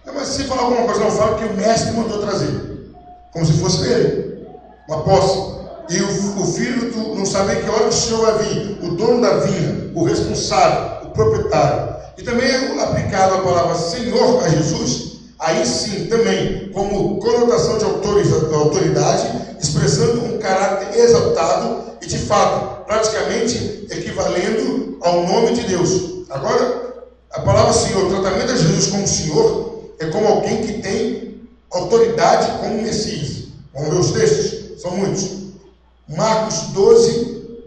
Mas se falar alguma coisa, não fala que o mestre mandou trazer, como se fosse ele, uma posse. E o filho não saber que hora que o Senhor vai vir, o dono da vinha, o responsável, o proprietário. E também é aplicado a palavra Senhor a Jesus, aí sim também como conotação de autoridade, expressando um caráter exaltado e de fato praticamente equivalendo ao nome de Deus. Agora, a palavra Senhor, o tratamento de Jesus como Senhor, é como alguém que tem autoridade como Messias. Vamos ver os textos? São muitos. Marcos 12,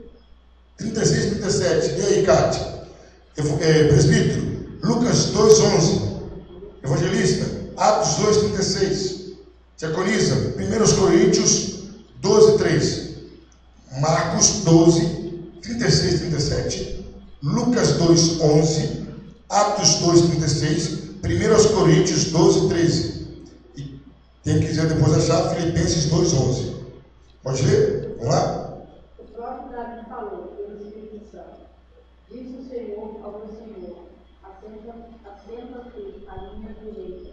36 e 37. E aí, Cátia? Presbítero. Lucas 2, 11. Evangelista. Atos 2, 36. Diaconisa. 1 Coríntios 12, 3. Marcos 12, 36 e 37. Lucas 2, 11. Atos 2, 36. 1 Coríntios 12, 13. E quem quiser depois achar, Filipenses 2, 11. Pode ler? Vamos lá? O próprio Davi falou pelo Espírito Santo: disse o Senhor ao meu Senhor: assenta-te à minha direita,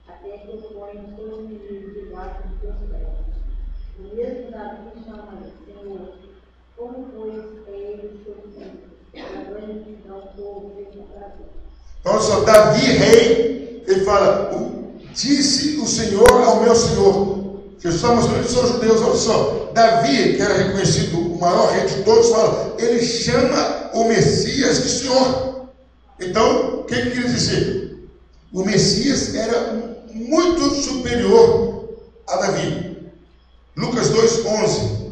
até que eu ponha os teus inimigos debaixo dos teus pés. O mesmo Davi chama-lhe Senhor, como pois é ele o seu filho, para grande multidão o povo veio trazer. Então, só Davi, rei, ele fala: disse o Senhor ao meu Senhor. Jesus está mostrando eles são judeus. Olha só, Davi, que era reconhecido o maior rei de todos, fala, ele chama o Messias de Senhor. Então, o que ele queria dizer? O Messias era muito superior a Davi. Lucas 2:11.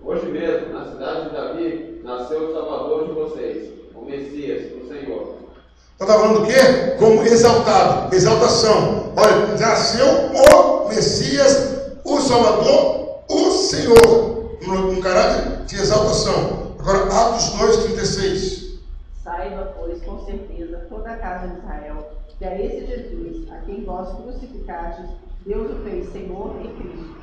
Hoje mesmo, na cidade de Davi, nasceu o Salvador de vocês, o Messias, o Senhor. Então está falando do quê? Como exaltado, exaltação. Olha, nasceu o Messias, o Salvador, o Senhor, num caráter de exaltação. Agora, Atos 2:36. Saiba, pois, com certeza, toda a casa de Israel, que a esse Jesus, a quem vós crucificastes, Deus o fez Senhor e Cristo.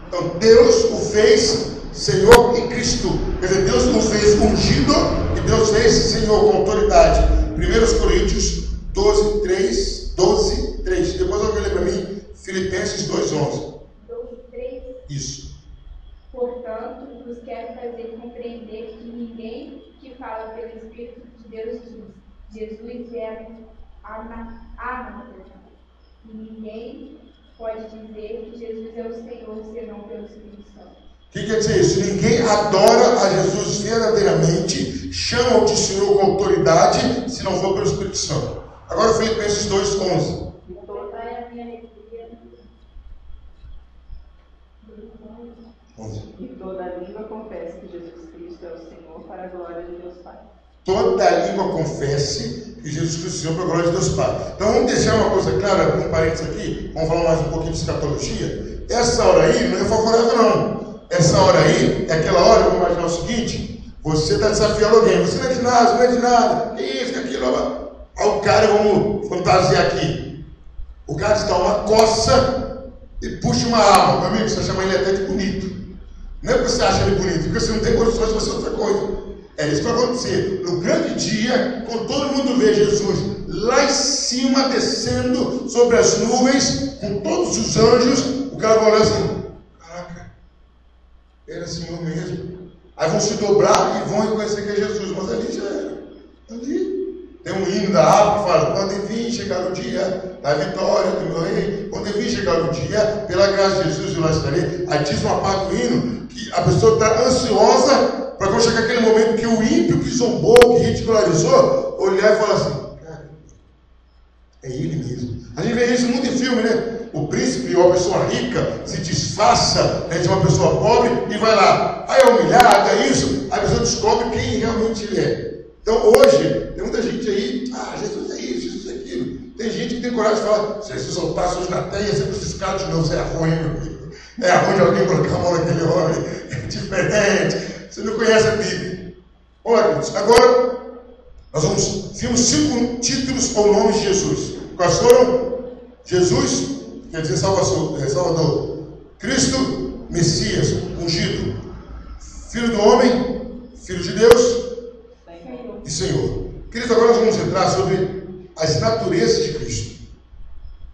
Então, Deus o fez Senhor e Cristo. Quer dizer, Deus o fez ungido e Deus fez Senhor com autoridade. 1 Coríntios 12:3. Depois alguém lê para mim, Filipenses 2:11. 12:3. Isso. Portanto, vos quero fazer compreender que ninguém que fala pelo Espírito de Deus diz, Jesus é e ninguém pode dizer que Jesus é o Senhor, senão pelo Espírito Santo. O que quer dizer isso? Ninguém adora a Jesus verdadeiramente, chama-o de Senhor com autoridade, se não for pelo Espírito Santo. Agora Filipenses 2:11. E toda é a minha alegria. 11. E toda a língua confesse que Jesus Cristo é o Senhor, para a glória de Deus Pai. Toda a língua confesse que Jesus Cristo é o Senhor, para a glória de Deus Pai. Então vamos deixar uma coisa clara, um parênteses aqui, vamos falar mais um pouquinho de escatologia. Essa hora aí não é favorável não. Essa hora aí é aquela hora, vamos imaginar o seguinte, você está desafiando alguém, você não é de nada, não é de nada, que isso, que aquilo, aí o cara, vamos fantasiar aqui, o cara te dá uma coça e puxa uma arma, meu amigo, você chama ele até de bonito, não é porque você acha ele bonito, porque você não tem condições de fazer outra coisa, é isso que vai acontecer, no grande dia, quando todo mundo vê Jesus lá em cima, descendo sobre as nuvens, com todos os anjos, o cara vai olhar assim, era Senhor mesmo. Aí vão se dobrar e vão reconhecer que é Jesus, mas ali já era. Ali. Tem um hino da árvore que fala: quando enfim chegar o dia da vitória do meu rei, quando enfim chegar o dia, pela graça de Jesus eu lá estarei. Aí diz uma parte do hino que a pessoa está ansiosa para quando chegar aquele momento que o ímpio que zombou, que ridicularizou, olhar e falar assim: cara, é ele mesmo. A gente vê isso muito em filme, né? O príncipe ou a pessoa rica se disfarça, né, de uma pessoa pobre e vai lá. Aí é humilhado, é isso. A pessoa descobre quem realmente ele é. Então hoje, tem muita gente aí, Jesus é isso, Jesus é aquilo. Tem gente que tem coragem de falar, se Jesus soltasse hoje na terra, ia ser crucificado de novo. Você é ruim, meu amigo. É ruim de alguém colocar a mão naquele homem. É diferente. Você não conhece a Bíblia. Olha, queridos, agora nós vimos 5 títulos ou nomes de Jesus. Quais foram? Jesus, quer dizer Salvador, Cristo, Messias, ungido, Filho do homem, Filho de Deus e Senhor. Queridos, agora nós vamos entrar sobre as naturezas de Cristo.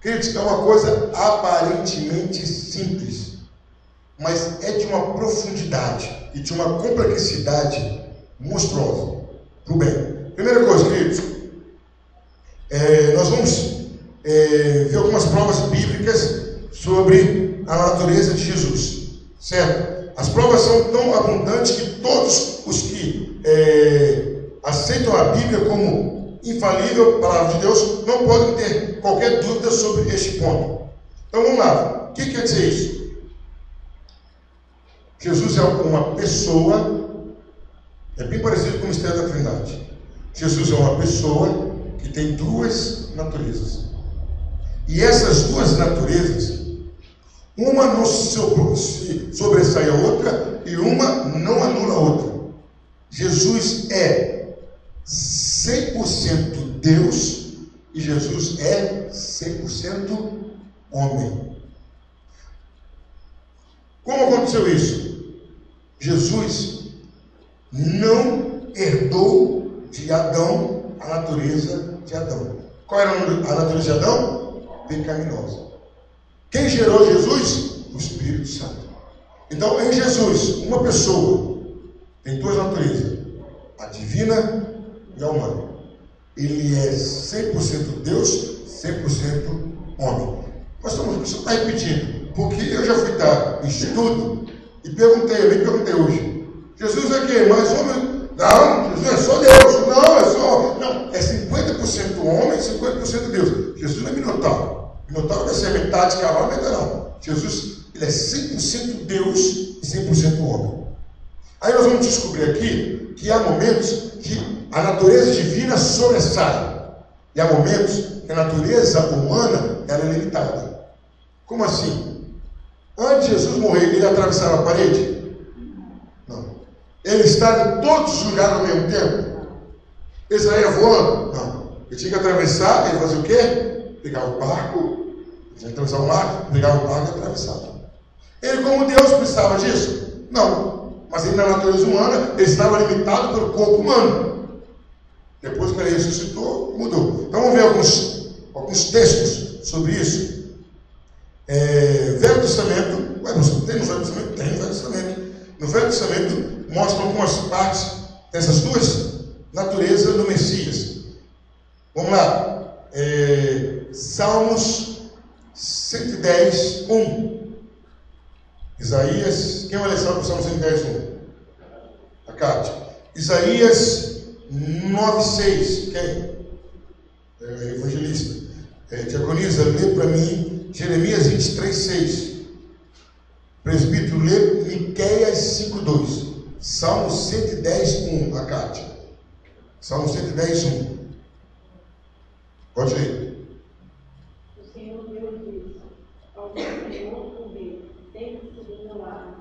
Queridos, é uma coisa aparentemente simples, mas é de uma profundidade e de uma complexidade monstruosa. Tudo bem. Primeira coisa, queridos, nós vamos ver algumas provas bíblicas sobre a natureza de Jesus, certo? As provas são tão abundantes que todos os que aceitam a Bíblia como infalível, palavra de Deus, não podem ter qualquer dúvida sobre este ponto. Então vamos lá, o que quer dizer isso? Jesus é uma pessoa, é bem parecido com o mistério da Trindade. Jesus é uma pessoa que tem 2 naturezas. E essas 2 naturezas, uma não se sobressai a outra e uma não anula a outra. Jesus é 100% Deus e Jesus é 100% homem. Como aconteceu isso? Jesus não herdou de Adão a natureza de Adão. Qual era a natureza de Adão? Pecaminosa. Quem gerou Jesus? O Espírito Santo. Então, em Jesus, uma pessoa tem 2 naturezas, a divina e a humana. Ele é 100% Deus, 100% homem. Pastor, mas você está repetindo, porque eu já fui dar estudo e perguntei, eu nem perguntei hoje, Jesus é quem? Mais homem? Não, Jesus é só Deus. Não, é só. Não, é 50% homem e 50% Deus. Jesus não é Minotauro. Minotauro vai ser metade cavalo, metade não. Jesus, ele é 100% Deus e 100% homem. Aí nós vamos descobrir aqui que há momentos que a natureza divina sobressai. E há momentos que a natureza humana ela é limitada. Como assim? Antes de Jesus morrer, ele atravessava a parede? Não. Ele estava em todos os lugares ao mesmo tempo? Ele saía voando? Não. Ele tinha que atravessar, ele fazia o quê? Pegava o barco, tinha que atravessar o mar, pegava o barco e atravessava. Ele, como Deus, precisava disso? Não. Mas ele, na natureza humana, ele estava limitado pelo corpo humano. Depois que ele ressuscitou, mudou. Então vamos ver alguns textos sobre isso. Velho Testamento, tem no Velho Testamento? Tem no Velho Testamento. No Velho Testamento mostra algumas partes dessas duas naturezas do Messias. Vamos lá. Salmos 110, 1. Isaías, quem vai ler Salmo 110, 1? A Cátia. Isaías 9, 6. Quem? Evangelista. Diaconisa, lê para mim Jeremias 23, 6. Presbítero, lê Miqueias 5, 2. Salmo 110, 1. A Cátia. Salmo 110, 1. Pode ler. O Senhor Deus diz: ao Senhor ouvir, tem-se do meu lado,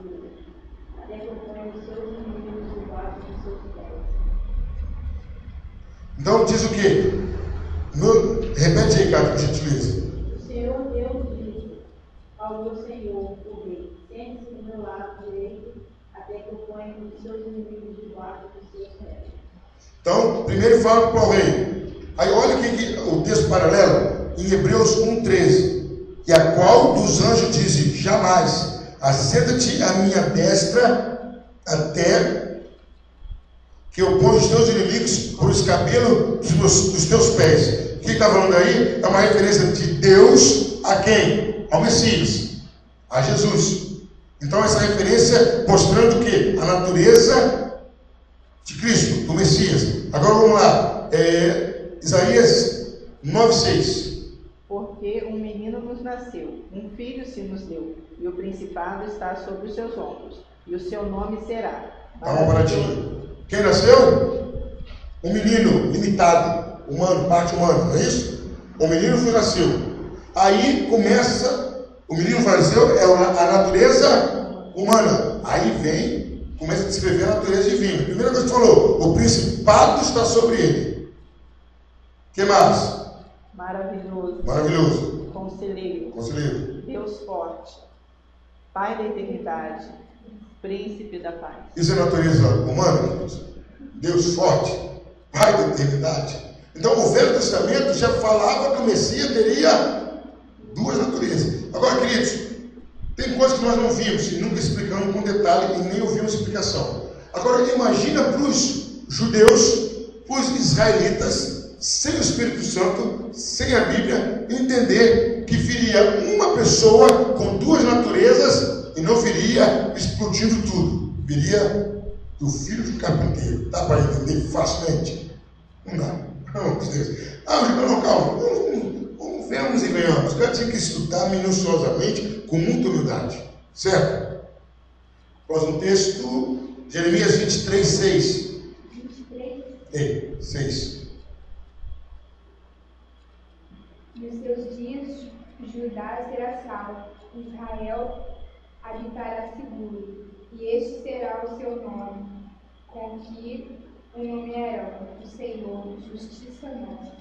até que eu ponha os seus inimigos debaixo dos seus pés. Então diz o quê? Repete aí, Cátia, por gentileza. O Senhor Deus diz ao meu Senhor, o rei: sente-se do meu lado direito, até que eu ponha os seus inimigos debaixo dos seus pés. Então, primeiro fala para o rei. Aí olha aqui o texto paralelo, em Hebreus 1,13. E a qual dos anjos diz: jamais, assenta-te à minha destra, até que eu ponha os teus inimigos por escabelo dos teus pés. O que está falando aí? É uma referência de Deus a quem? Ao Messias, a Jesus. Então essa referência mostrando que a natureza de Cristo, do Messias. Agora vamos lá, Isaías 9,6. Porque um menino nos nasceu, um filho se nos deu, e o principado está sobre os seus ombros, e o seu nome será. Dá uma paradinha. Quem nasceu? Um menino limitado, humano, parte humana, não é isso? O menino foi nasceu. Aí começa, o menino nasceu é a natureza humana. Aí vem, começa a descrever a natureza divina. Primeira coisa que falou, o principado está sobre ele. O que mais? Maravilhoso. Maravilhoso. Conselheiro. Conselheiro. Deus forte. Pai da eternidade. Príncipe da paz. Isso é natureza humana, queridos? Deus forte, Pai da eternidade. Então o Velho Testamento já falava que o Messias teria duas naturezas. Agora, queridos, tem coisas que nós não vimos e nunca explicamos com detalhe e nem ouvimos explicação. Agora, imagina para os judeus, para os israelitas, sem o Espírito Santo, sem a Bíblia, entender que viria uma pessoa com duas naturezas e não viria explodindo tudo. Viria do filho do carpinteiro. Dá para entender facilmente? Não dá. Vamos dizer. Não, calma. Vamos e venhamos. O cara tinha que estudar minuciosamente, com muita humildade. Certo? Próximo texto, Jeremias 23, 6. 23. 6. Nos seus dias, Judá será salvo, Israel habitará seguro, e este será o seu nome, com que o nomearão o Senhor, justiça nossa.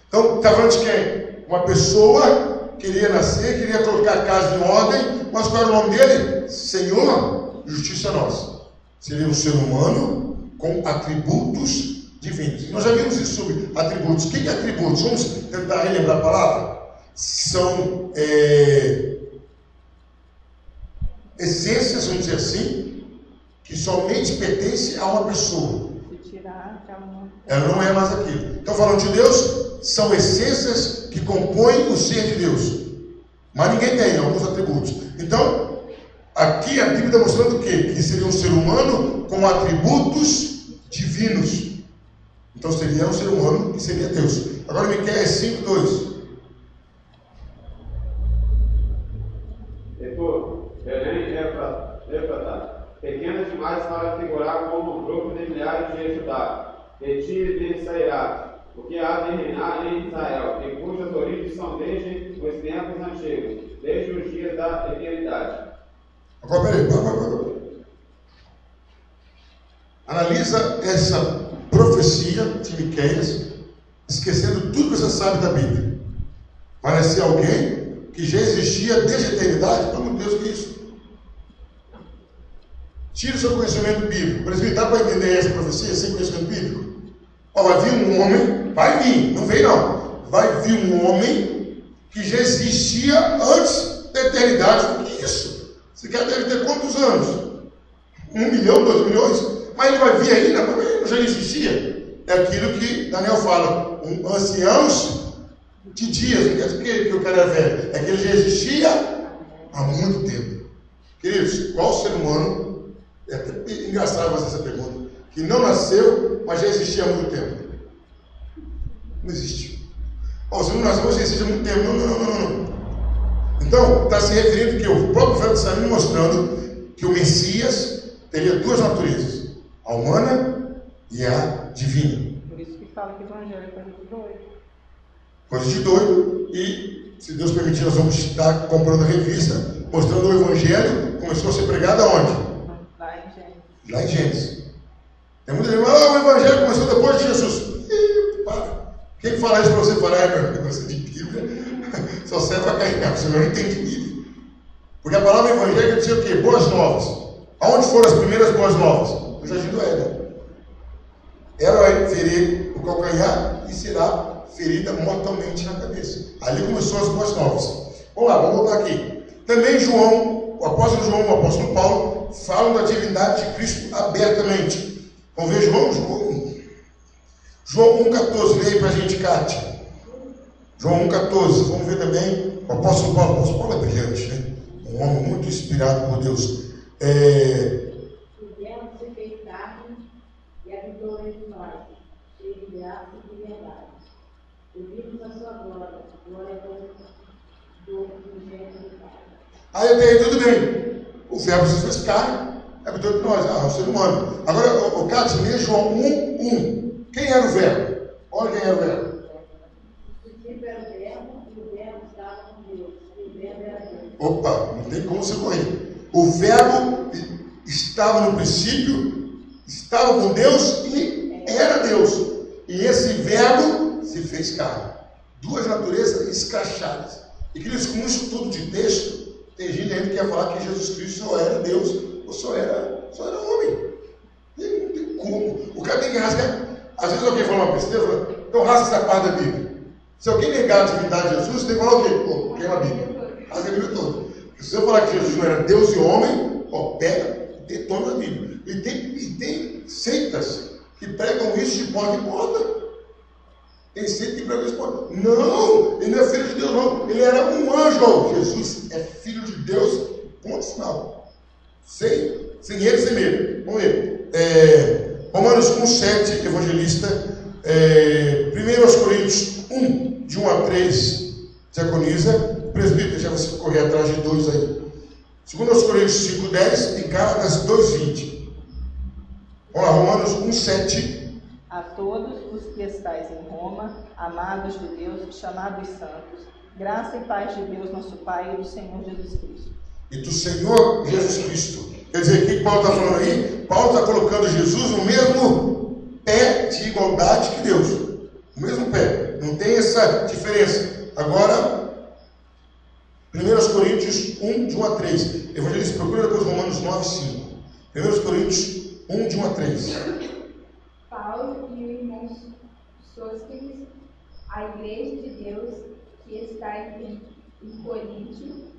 Então, está falando de quem? Uma pessoa queria nascer, queria colocar a casa em ordem, mas qual era o nome dele? Senhor, justiça nossa. Seria um ser humano com atributos divinos. Nós já vimos isso sobre atributos. O que é atributos? Vamos tentar relembrar a palavra? São essências, vamos dizer assim, que somente pertencem a uma pessoa. Se tirar, ela não é mais aquilo. Então, falando de Deus, são essências que compõem o ser de Deus. Mas ninguém tem alguns atributos. Então, aqui a Bíblia está mostrando o quê? Que seria um ser humano com atributos divinos. Então seria um ser humano que seria Deus. Agora Miqueias 5:2. Belém Éfrata, pequena demais para figurar como um grupo de milhares de Judá, de ti e de sairá, porque há de reinar em Israel, e cujas origens são desde os tempos antigos, desde os dias da eternidade. Agora, peraí. Analisa essa profecia de Miqueias, esquecendo tudo que você sabe da Bíblia. Parece alguém que já existia desde a eternidade. Pelo amor de Deus, que é isso? Tira o seu conhecimento bíblico. Por exemplo, dá para entender essa profecia sem conhecimento bíblico? Ó, vai vir um homem, não vem não. Vai vir um homem que já existia antes da eternidade. O que é isso? Você quer deve ter quantos anos? 1 milhão, 2 milhões? Mas ele vai vir ainda, mas ele já existia. É aquilo que Daniel fala, anciãos de dias. Não quer dizer que o cara é velho, é que ele já existia há muito tempo. Queridos, qual ser humano, é até engraçado fazer essa pergunta, que não nasceu, mas já existia há muito tempo? Não existe. Você não nasceu, mas já existe há muito tempo. Não. Então, está se referindo que o próprio profeta está me mostrando que o Messias teria duas naturezas, a humana e a divina. Por isso que fala que o evangelho é coisa de doido. Coisa de doido. E, se Deus permitir, nós vamos estar comprando a revista, mostrando o evangelho começou a ser pregado aonde? Lá em Gênesis. Tem muita gente que fala, o evangelho começou depois de Jesus. Para. Quem fala isso para você falar, meu negócio de Bíblia, só serve para carregar, você não entende Bíblia. Porque a palavra evangélica dizia o quê? Boas novas. Aonde foram as primeiras boas novas? No jardim do Éden. Ela vai ferir o calcanhar e será ferida mortalmente na cabeça. Ali começou as boas novas. Vamos lá, vamos voltar aqui. Também João, o apóstolo João, o apóstolo Paulo, falam da divindade de Cristo abertamente. Vamos ver João 1,14. Leia para a gente, Kátia. João 1,14. Vamos ver também o apóstolo Paulo. O apóstolo Paulo é brilhante, né? Um homem muito inspirado por Deus. O Verbo se fez carne e habitou entre nós, cheio de graça e de verdade. Ouvimos a sua glória, glória do unigênito do Pai. Aí até aí tudo bem. O Verbo se fez carne, habitou entre nós. O ser humano. Agora, o Cássio, lê João 1:1. Quem era o Verbo? Olha quem era o Verbo. O princípio era o Verbo, e o Verbo estava com Deus, e o Verbo era Deus. Opa, não tem como você correr. O Verbo estava no princípio, estava com Deus e era Deus. E esse Verbo se fez carne. Duas naturezas escrachadas. E queridos, com isso tudo de texto, tem gente ainda que quer falar que Jesus Cristo só era Deus ou só era homem. Não tem como. O cara tem que rasgar. Às vezes alguém fala uma besteira, então rasga essa parte da Bíblia. Se alguém negar a divindade de Jesus, tem que falar o quê? Pô, queima a Bíblia. Rasga a Bíblia toda. Se eu falar que Jesus não era Deus e homem, pega e detona a Bíblia. E tem seitas que pregam isso de porta em porta. Tem seita que pregam isso de porta. Não, ele não é filho de Deus, não. Ele era um anjo. Jesus é filho de Deus, ponto final. Sem ele, sem medo. Vamos ver. Romanos 1,7, evangelista. 1 Coríntios 1, de 1 a 3, diaconiza. Presbítero, já você correr atrás de 2 aí. 2 Coríntios 5,10 e Gálatas 2,20. Vamos lá, Romanos 1,7. A todos os que estáis em Roma, amados de Deus, chamados santos, graça e paz de Deus nosso Pai e do Senhor Jesus Cristo. E do Senhor Jesus Cristo. Quer dizer, o que Paulo está falando aí? Paulo está colocando Jesus no mesmo pé de igualdade que Deus. No mesmo pé. Não tem essa diferença. Agora, 1 Coríntios 1, de 1 a 3. Evangelista, procura depois Romanos 9, 5. 1 Coríntios 1, de 1 a 3. Paulo e o irmão Sóstenes, a igreja de Deus que está em Coríntio,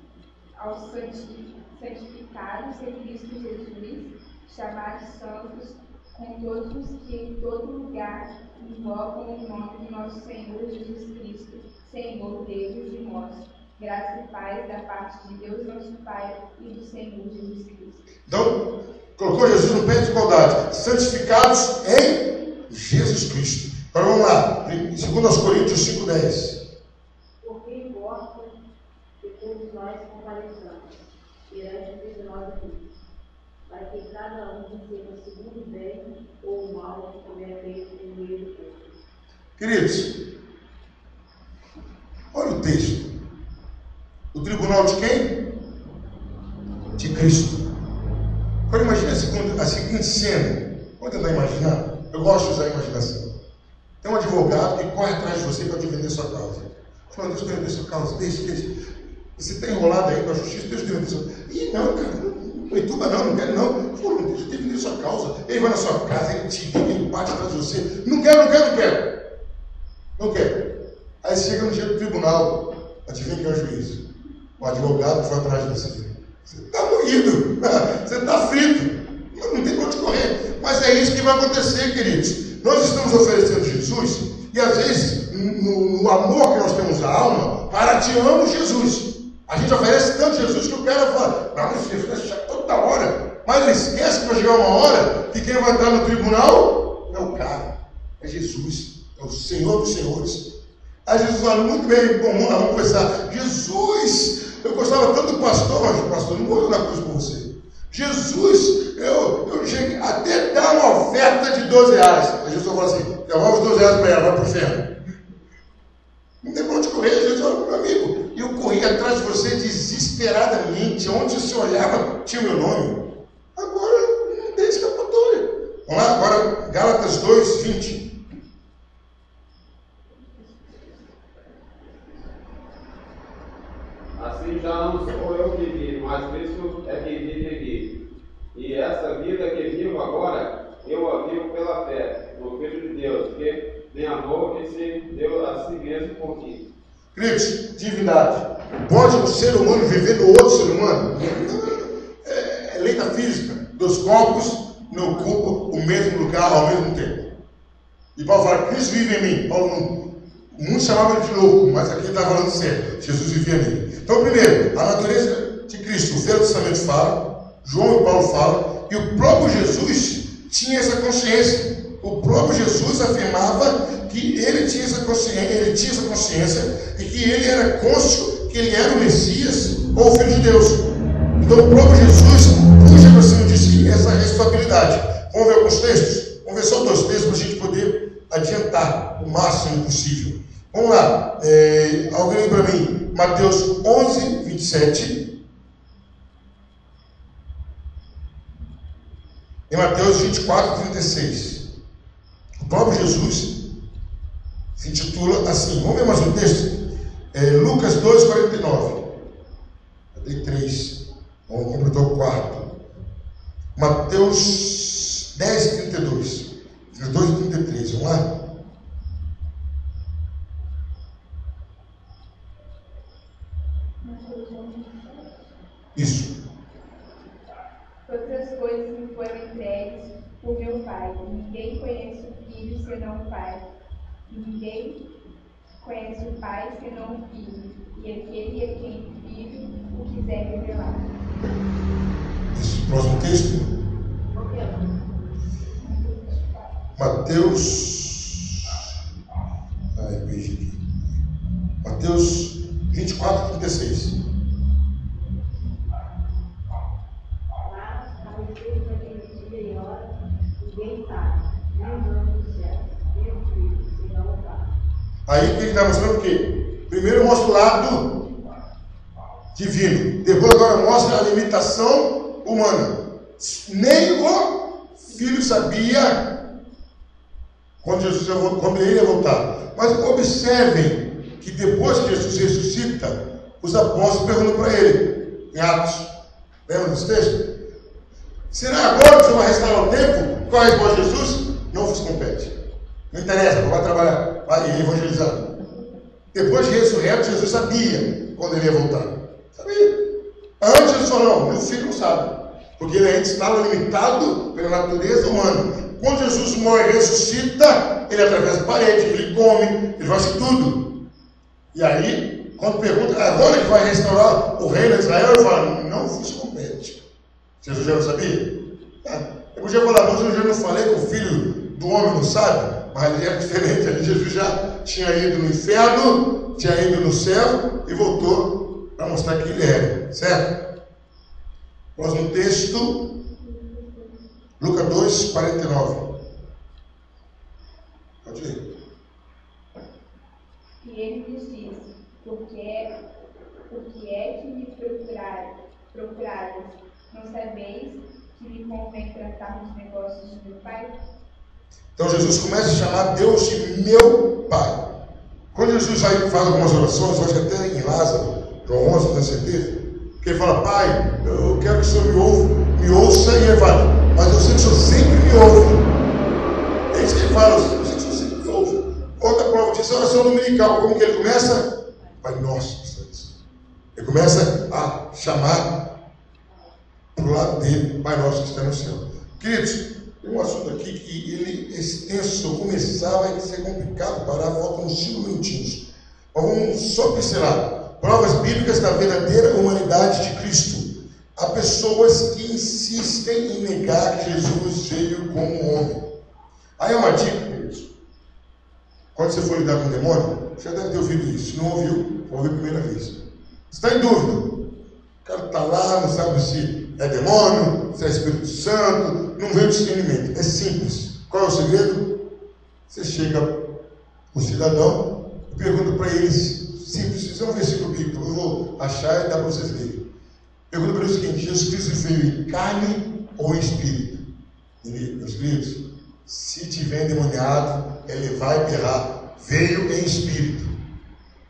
aos santificados em Cristo Jesus, chamados santos, com todos os que em todo lugar invocam o nome de nosso Senhor Jesus Cristo, Senhor deles e nós. Graça e paz da parte de Deus nosso Pai e do Senhor Jesus Cristo. Então, colocou Jesus no pé de igualdade. Santificados em Jesus Cristo. Agora vamos lá. 2 Coríntios 5:10. Porque importa que todos nós compareçamos perante o tribunal de Cristo, para que cada um receba segundo o bem ou o mal que houver feito no meio do povo. Queridos, olha o texto. O tribunal de quem? De Cristo. Agora imagine a seguinte cena. Vamos tentar imaginar. Eu gosto de usar a imaginação. Tem um advogado que corre atrás de você para defender sua causa. Falando, Deus defender sua causa, deixa. Você está enrolado aí com a justiça, Deus defender sua causa. Ih, não, cara, não entuba não quero não. Falou, Deus defender sua causa. Ele vai na sua casa, ele te liga, ele bate atrás de você. Não quero. Aí você chega no dia do tribunal, adivinha quem é o juiz? O advogado foi atrás de você. Você está moído, você está frito, não tem para onde correr. Mas é isso que vai acontecer, queridos. Nós estamos oferecendo Jesus, e às vezes, no amor que nós temos à alma, parateamos Jesus. A gente oferece tanto Jesus que o cara fala, não, Jesus é toda hora. Mas ele esquece que vai chegar uma hora que quem vai entrar no tribunal é o cara, é Jesus, é o Senhor dos Senhores. Aí Jesus fala, muito bem, bom, vamos conversar. Jesus, eu gostava tanto do pastor, mas o pastor não morreu na cruz por você. Jesus, eu cheguei até dar uma oferta de 12 reais. Aí Jesus fala assim, devolve os 12 reais para ela, vai para o inferno. Não tem para onde correr. Jesus falou, meu amigo, eu corri atrás de você desesperadamente. Onde você olhava, tinha meu nome. Agora não tem escapatória. Vamos lá, agora Gálatas 2:20. Assim já não sou eu que vivo, mas Cristo é que vive em mim. E essa vida que vivo agora, eu a vivo pela fé no Filho de Deus, que me amou e se deu a si mesmo por mim. Queridos, divindade. Pode um ser humano viver no outro ser humano? É lei da física. Dos corpos não ocupam o mesmo lugar ao mesmo tempo. E Paulo fala, Cristo vive em mim. Paulo não. Muitos chamavam ele de louco, mas aqui ele está falando sério. Jesus vivia nele. Então, primeiro, a natureza de Cristo, o Velho Testamento fala, João e Paulo falam, e o próprio Jesus tinha essa consciência. O próprio Jesus afirmava que ele tinha essa consciência e que ele era cônscio, que ele era o Messias ou o Filho de Deus. Então, o próprio Jesus puxa para cima de si essa responsabilidade. Vamos ver alguns textos? Vamos ver só 2 textos para a gente poder adiantar o máximo possível. Vamos lá, alguém para mim, Mateus 11:27 e Mateus 24:36. O próprio Jesus se intitula assim. Vamos ver mais um texto? Lucas 2:49. Eu dei 3, vamos completar o 4. Mateus 10:32. 2:33, vamos lá? Isso. Outras coisas me foram entregues por meu Pai. Ninguém conhece o Filho senão o Pai. Ninguém conhece o Pai senão o Filho. E aquele a quem o Filho o quiser revelar. Isso. Próximo texto. Mateus. Perdi aqui. Mateus 24:36. Ninguém sabe, nem os anjos do céu, nem o Filho, senão o Pai. Aí o que ele está mostrando o quê? Primeiro mostra o lado divino. Depois agora mostra a limitação humana. Nem o Filho sabia quando ele ia voltar. Mas observem que depois que Jesus ressuscita, os apóstolos perguntam para ele, em Atos. Lembra desse texto? Será agora que você vai restaurar o tempo? Qual é a resposta de Jesus? Não vos compete. Não interessa, vai trabalhar, vai evangelizar. Depois de ressurreto, Jesus sabia quando ele ia voltar. Sabia. Antes ele falou, não, meu filho não sabe. Porque ele ainda estava limitado pela natureza humana. Quando Jesus morre e ressuscita, ele atravessa a parede, ele come, ele faz tudo. E aí, quando pergunta, agora que vai restaurar o reino de Israel, ele fala, não vos compete. Jesus já não sabia? Eu podia falar, mas eu já não falei que o filho do homem não sabe? Mas ali é diferente, ali Jesus já tinha ido no inferno, tinha ido no céu e voltou para mostrar que ele era, certo? Próximo texto, Lucas 2, 49. Pode ler. E ele lhes disse, por que é que me procurais? Não sabeis que me convém tratar dos negócios de meu Pai? Então Jesus começa a chamar Deus de meu Pai. Quando Jesus aí faz algumas orações, eu acho que até em Lázaro, João 11, tenho certeza, que ele fala, Pai, eu quero que o Senhor me ouça e ele fala, mas eu sei que o Senhor sempre me ouve. É isso que ele fala, eu sei que o Senhor sempre me ouve. Outra prova disso é a oração dominical. Como que ele começa? Pai nosso. Ele começa a chamar para o lado dele, Pai nosso que está no céu. Queridos, tem um assunto aqui que ele é extenso. Se eu começar vai ser complicado parar, faltam uns 5 minutinhos. Mas vamos só pincelar. Provas bíblicas da verdadeira humanidade de Cristo. Há pessoas que insistem em negar que Jesus veio como homem. Aí é uma dica, queridos. Quando você for lidar com o demônio, você já deve ter ouvido isso. Se não ouviu, vai ouvir a primeira vez. Você está em dúvida. O cara está lá, não sabe se é demônio, se é Espírito Santo, não vê o discernimento. É simples. Qual é o segredo? Você chega o cidadão e pergunta para eles, simples, isso é um versículo bíblico, eu vou achar e dar para vocês lerem. Pergunta para eles o seguinte, Jesus Cristo veio em carne ou em espírito? Meus queridos, se tiver endemoniado, ele vai berrar, veio em espírito.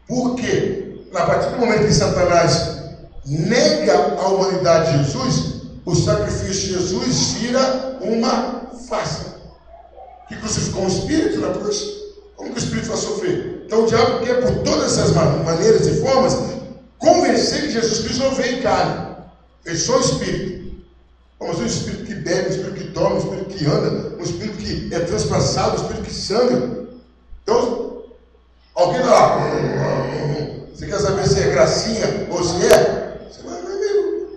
Por quê? A partir do momento que Satanás nega a humanidade de Jesus, o sacrifício de Jesus vira uma farsa. Que crucificou o Espírito na cruz. Como que o Espírito vai sofrer? Então o diabo quer, por todas essas maneiras e formas, convencer que Jesus Cristo não veio em carne. Veio só o Espírito. Mas um Espírito que bebe, um Espírito que dorme, um Espírito que anda, um Espírito que é transpassado, um Espírito que sangra. Então, alguém lá, você quer saber se é gracinha ou se é? Você vai, meu amigo.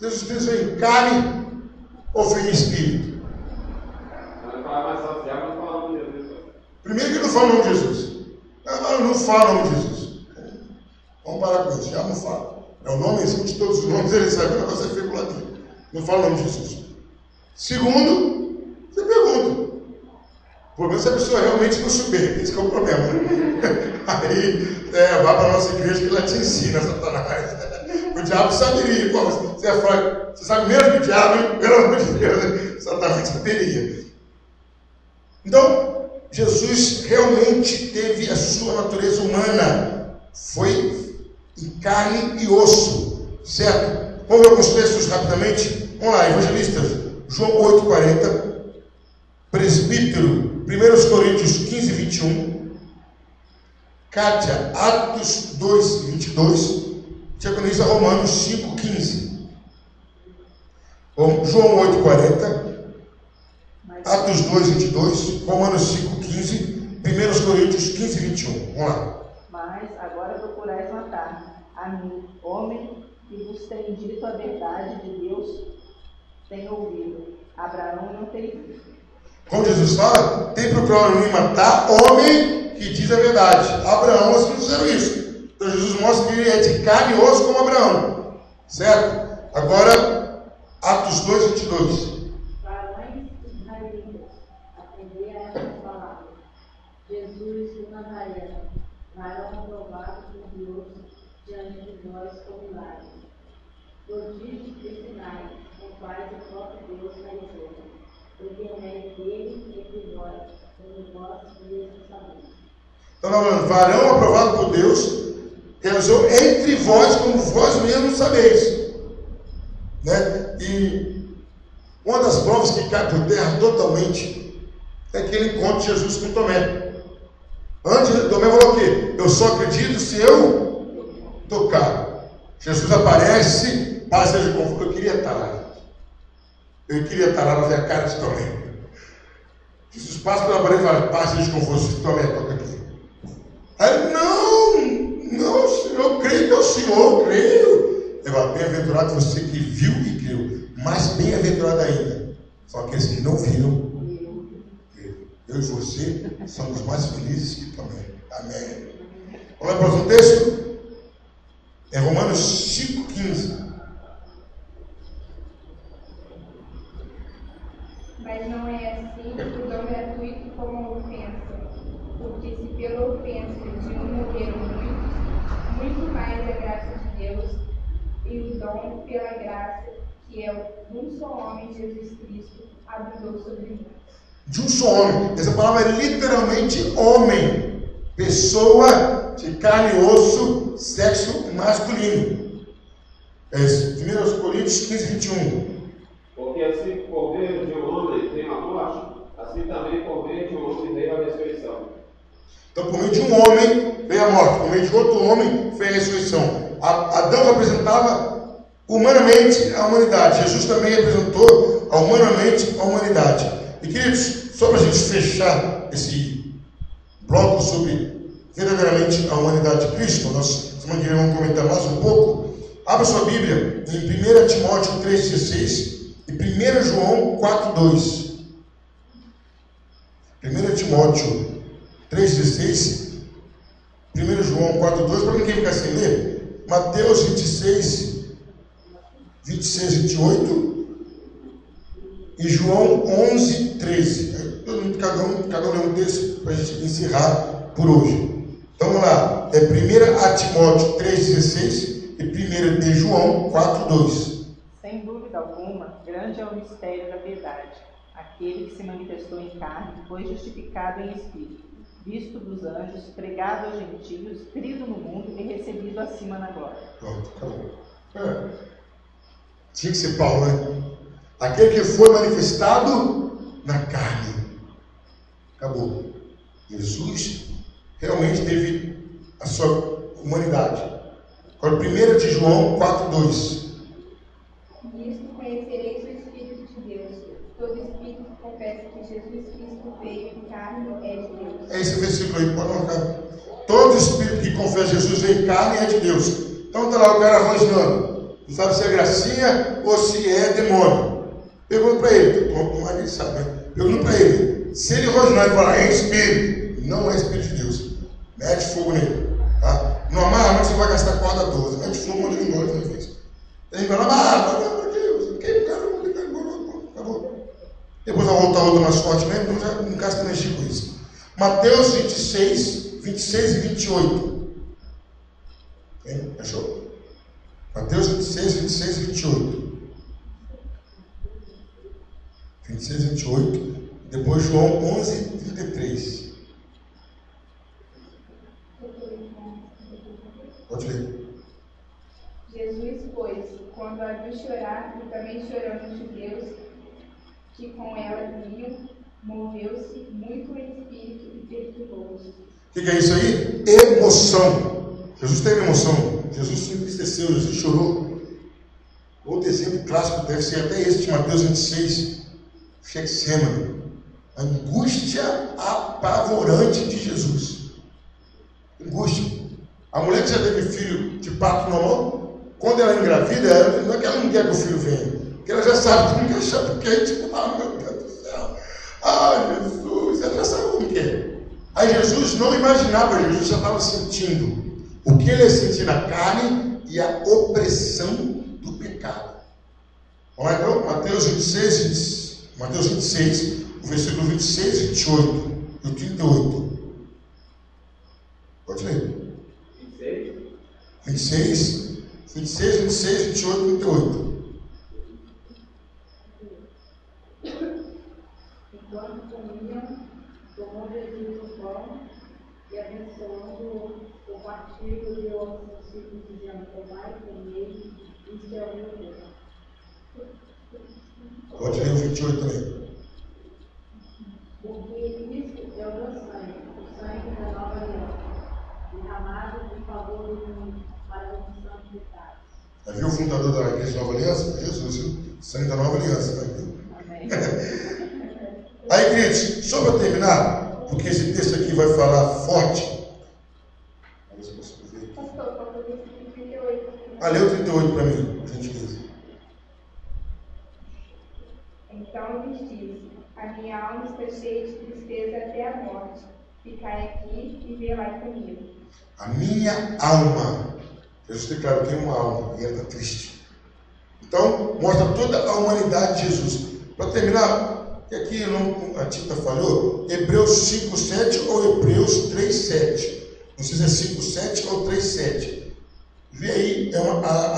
Jesus Cristo veio em carne ou veio em espírito? Primeiro que não fala o nome de Jesus. Não fala o nome de Jesus. Vamos parar com isso, já não fala. É o nome em cima de todos os nomes, ele sabe que o negócio é figurativo. Não fala o nome de Jesus. Segundo, você pergunta. O problema é se a pessoa realmente não souber, esse que é o problema. Aí, vá para a nossa igreja que ela te ensina, Satanás. O diabo saberia. Pô, você sabe mesmo que o diabo, pelo amor de Deus, Satanás saberia. Então, Jesus realmente teve a sua natureza humana. Foi em carne e osso. Certo? Vamos ver alguns textos rapidamente. Vamos lá, evangelistas. João 8,40. Presbítero, 1 Coríntios 15, 21. Kátia, Atos 2, 22. Diaconisa, Romanos 5, 15. João 8, 40. Atos 2, 22. Romanos 5, 15. 1 Coríntios 15, 21. Vamos lá. Mas agora procurais matar-me, a mim, homem, que vos tem dito a verdade de Deus, tem ouvido. Abraão não tem visto. Como Jesus fala, tem procurado me matar homem que diz a verdade. Abraão, assim fizeram isso. Então Jesus mostra que ele é de carne e osso como Abraão. Certo? Agora, Atos 2, 22. Varões israelitas, atender a essas palavras. Jesus de Nazaré, varão aprovado por Deus diante de nós com milagres. Prodígios e sinais, com quais o próprio Deus realizou. Porque é meio dele entre nós, como vós mesmos sabemos. Então, varão aprovado por Deus, realizou entre vós, como vós mesmos sabeis. Né? E uma das provas que cai por terra totalmente é aquele encontro de Jesus com Tomé. Antes, Tomé falou o quê? Eu só acredito se eu tocar. Jesus aparece, passa de conforto. Eu queria estar lá. Eu queria estar lá para ver a cara de Tomé. Jesus passa pela parede e fala, passa de conforto, Tomé, toca aqui. Aí ele, Vocês não viram. Eu e você somos mais felizes que também. Amém. Vamos lá para o próximo texto? É Romanos 5,15. Mas não é assim o dom gratuito como a ofensa. Porque se pela ofensa de um morreram muitos, muito mais a graça de Deus e o dom pela graça, que é de um só homem, Jesus Cristo, abundou sobre nós. De um só homem. Essa palavra é literalmente homem. Pessoa de carne e osso, sexo masculino. 1 Coríntios 15, 21. Porque assim por meio de um homem tem a morte, assim também por meio de um homem veio a ressurreição. Então, por meio de um homem veio a morte, por meio de outro homem veio a ressurreição. Adão representava humanamente a humanidade. Jesus também representou humanamente a humanidade. E queridos, só para a gente fechar esse bloco sobre verdadeiramente a humanidade de Cristo, nós semana que vem vamos comentar mais um pouco. Abra sua Bíblia em 1 Timóteo 3,16 e 1 João 4,2. 1 Timóteo 3,16, 1 João 4,2, para quem ficar sem ler, Mateus 26, 28 e João 11, 13. Cada um lê um texto para a gente encerrar por hoje. Então vamos lá, é 1 Timóteo 3,16 e 1 de João 4,2. Sem dúvida alguma, grande é o mistério da piedade. Aquele que se manifestou em carne, foi justificado em espírito, visto dos anjos, pregado aos gentios, crido no mundo e recebido acima na glória. Pronto, acabou. Tinha que ser Paulo, né? Aquele que foi manifestado na carne. Acabou. Jesus realmente teve a sua humanidade. Agora, 1 de João 4,2. Nisto conhecereis o Espírito de Deus. Todo espírito que confessa que Jesus Cristo veio em carne é de Deus. É esse versículo aí, pode marcar. Todo espírito que confessa Jesus veio em carne é de Deus. Então está lá o cara rosnando. Não sabe se é gracinha ou se é demônio. Pergunta para ele. Mas ele sabe, né? Pergunta para ele. Se ele rosnar e falar é espírito, não é espírito de Deus. Mete fogo nele. Tá? Não amarra, não, você vai gastar corda 12. Mete fogo, manda ele embora de uma vez. Ele vai lá, meu Deus, que cara, manda ele embora. Acabou. Depois vai voltar outra mais forte mesmo, então já não gasta energia com isso. Mateus 26 e 28. Hein? Achou? Mateus 26 e 28. 26 e 28. Depois João 11, 33. Pode ler. Jesus, pois, quando a viu chorar, e também chorando os judeus que com ela vinham, moveu-se muito em espírito e perturbou-se. O que é isso aí? Emoção. Jesus teve emoção. Jesus se entristeceu, Jesus chorou. Outro exemplo clássico deve ser até esse de Mateus 26. Getsemane. A angústia apavorante de Jesus. Angústia. A mulher que já teve filho de parto normal, quando ela engravida, não é que ela não quer que o filho venha, porque ela já sabe como que é chato quente. Meu Deus do céu. Jesus, ela já sabe como que é. Aí Jesus não imaginava, Jesus já estava sentindo o que ele ia sentir na carne e a opressão do pecado. Vamos lá então, Mateus 26, o versículo 26 e 28 e 38. Pode ler. 26, 28 e 38. Enquanto comiam, tomou Jesus o pão e, abençoando-o, o partiu e deu aos discípulos, dizendo: tomai e comei, isto é o meu corpo. Pode ler o 28 também. Porque isto é o meu sangue, o sangue da nova aliança, derramado em favor do mundo, para a remissão de pecados. Já viu o fundador da Igreja Nova Aliança? Jesus, viu? Sangue da Nova Aliança. Né? Amém. Aí, queridos, só para terminar, porque esse texto aqui vai falar forte. Vamos ver se eu consigo ver aqui. Pastor, faltou o versículo 38. Lê o 38 para mim, por gentileza. Então lhes disse: estará comigo. A minha alma. Jesus declarou que tem uma alma e ela está triste. Então, mostra toda a humanidade de Jesus. Para terminar, que aqui a Tita falou, Hebreus 5:7 ou Hebreus 3:7. Não sei se é 5:7 ou 3:7. Vê aí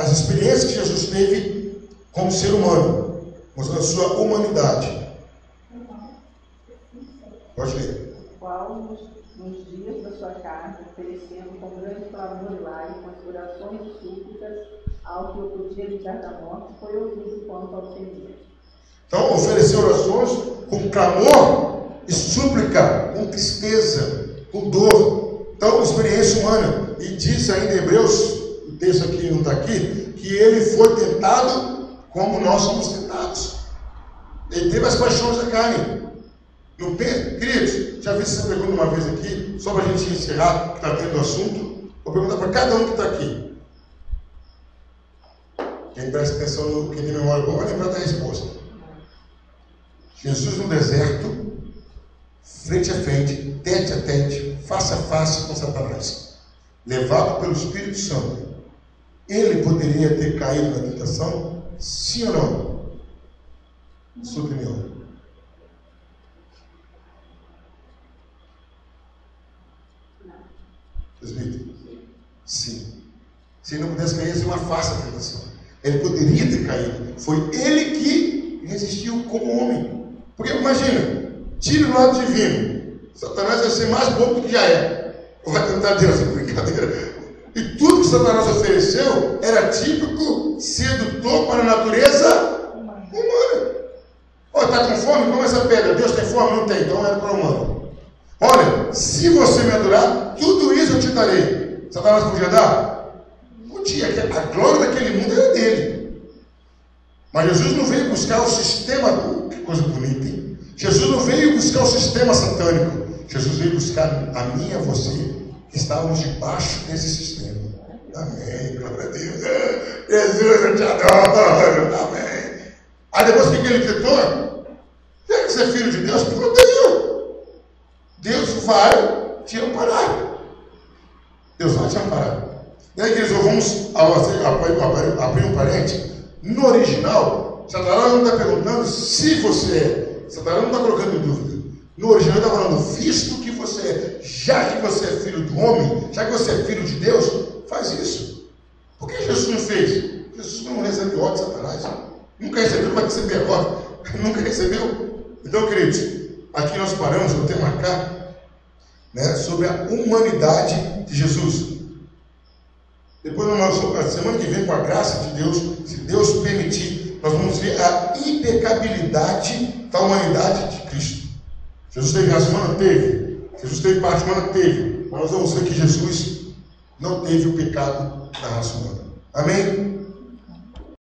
as experiências que Jesus teve como ser humano, mostrando a sua humanidade. Pode ler. Qual nos dias da sua carne, oferecendo com grande clamor e lágrimas, orações e súplicas ao que o podia livrar da morte, foi ouvido quanto ao Senhor. Então, oferecer orações com clamor e súplica, com tristeza, com dor. Então, experiência humana. E diz ainda em Hebreus, o texto aqui não está aqui, que ele foi tentado como nós somos tentados. Ele teve as paixões da carne. Não pensa, queridos, já vi essa pergunta uma vez aqui, só para a gente encerrar, que está tendo o assunto. Vou perguntar para cada um que está aqui. Quem presta atenção no que tem memória boa vai lembrar da resposta. Jesus no deserto, frente a frente, tete a tete, face a face com Satanás, levado pelo Espírito Santo. Ele poderia ter caído na tentação? Sim ou não? Sua opinião. Presbítero? Sim. Se ele não pudesse cair, seria uma face a tentação. Ele poderia ter caído. Foi ele que resistiu como homem. Porque imagina, tira o lado divino. Satanás vai ser mais bobo do que já é. Vai tentar Deus, é brincadeira. E tudo que Satanás ofereceu era típico, sedutor para a natureza humana. Está com fome? Como essa pedra? Deus tem fome? Não tem, então era para o humano. Olha, se você me adorar, tudo isso eu te darei. Satanás podia dar? Podia, a glória daquele mundo era dele. Mas Jesus não veio buscar o sistema, que coisa bonita, hein? Jesus não veio buscar o sistema satânico. Jesus veio buscar a mim e a você, que estávamos debaixo desse sistema. Amém, glória a Deus. Jesus, eu te adoro. Amém. Aí depois o que ele tentou? Quer que você é filho de Deus? Protegiu. Deus vai te amparar. Deus vai te amparar. E aí, queridos, vamos abrir um parente. No original, Satanás não está perguntando se você é. Satanás não está colocando em dúvida. No original ele está falando, visto que você é, já que você é filho do homem, já que você é filho de Deus, faz isso. Por que Jesus não fez? Jesus não recebeu ódio de Satanás. Nunca recebeu para receber ódio. Nunca recebeu. Então, queridos, aqui nós paramos, eu tenho marcado, né, sobre a humanidade de Jesus. Depois, na semana que vem, com a graça de Deus, se Deus permitir, nós vamos ver a impecabilidade da humanidade de Cristo. Jesus teve raça humana? Teve. Jesus teve parte humana? Teve. Mas nós vamos ver que Jesus não teve o pecado da raça humana. Amém?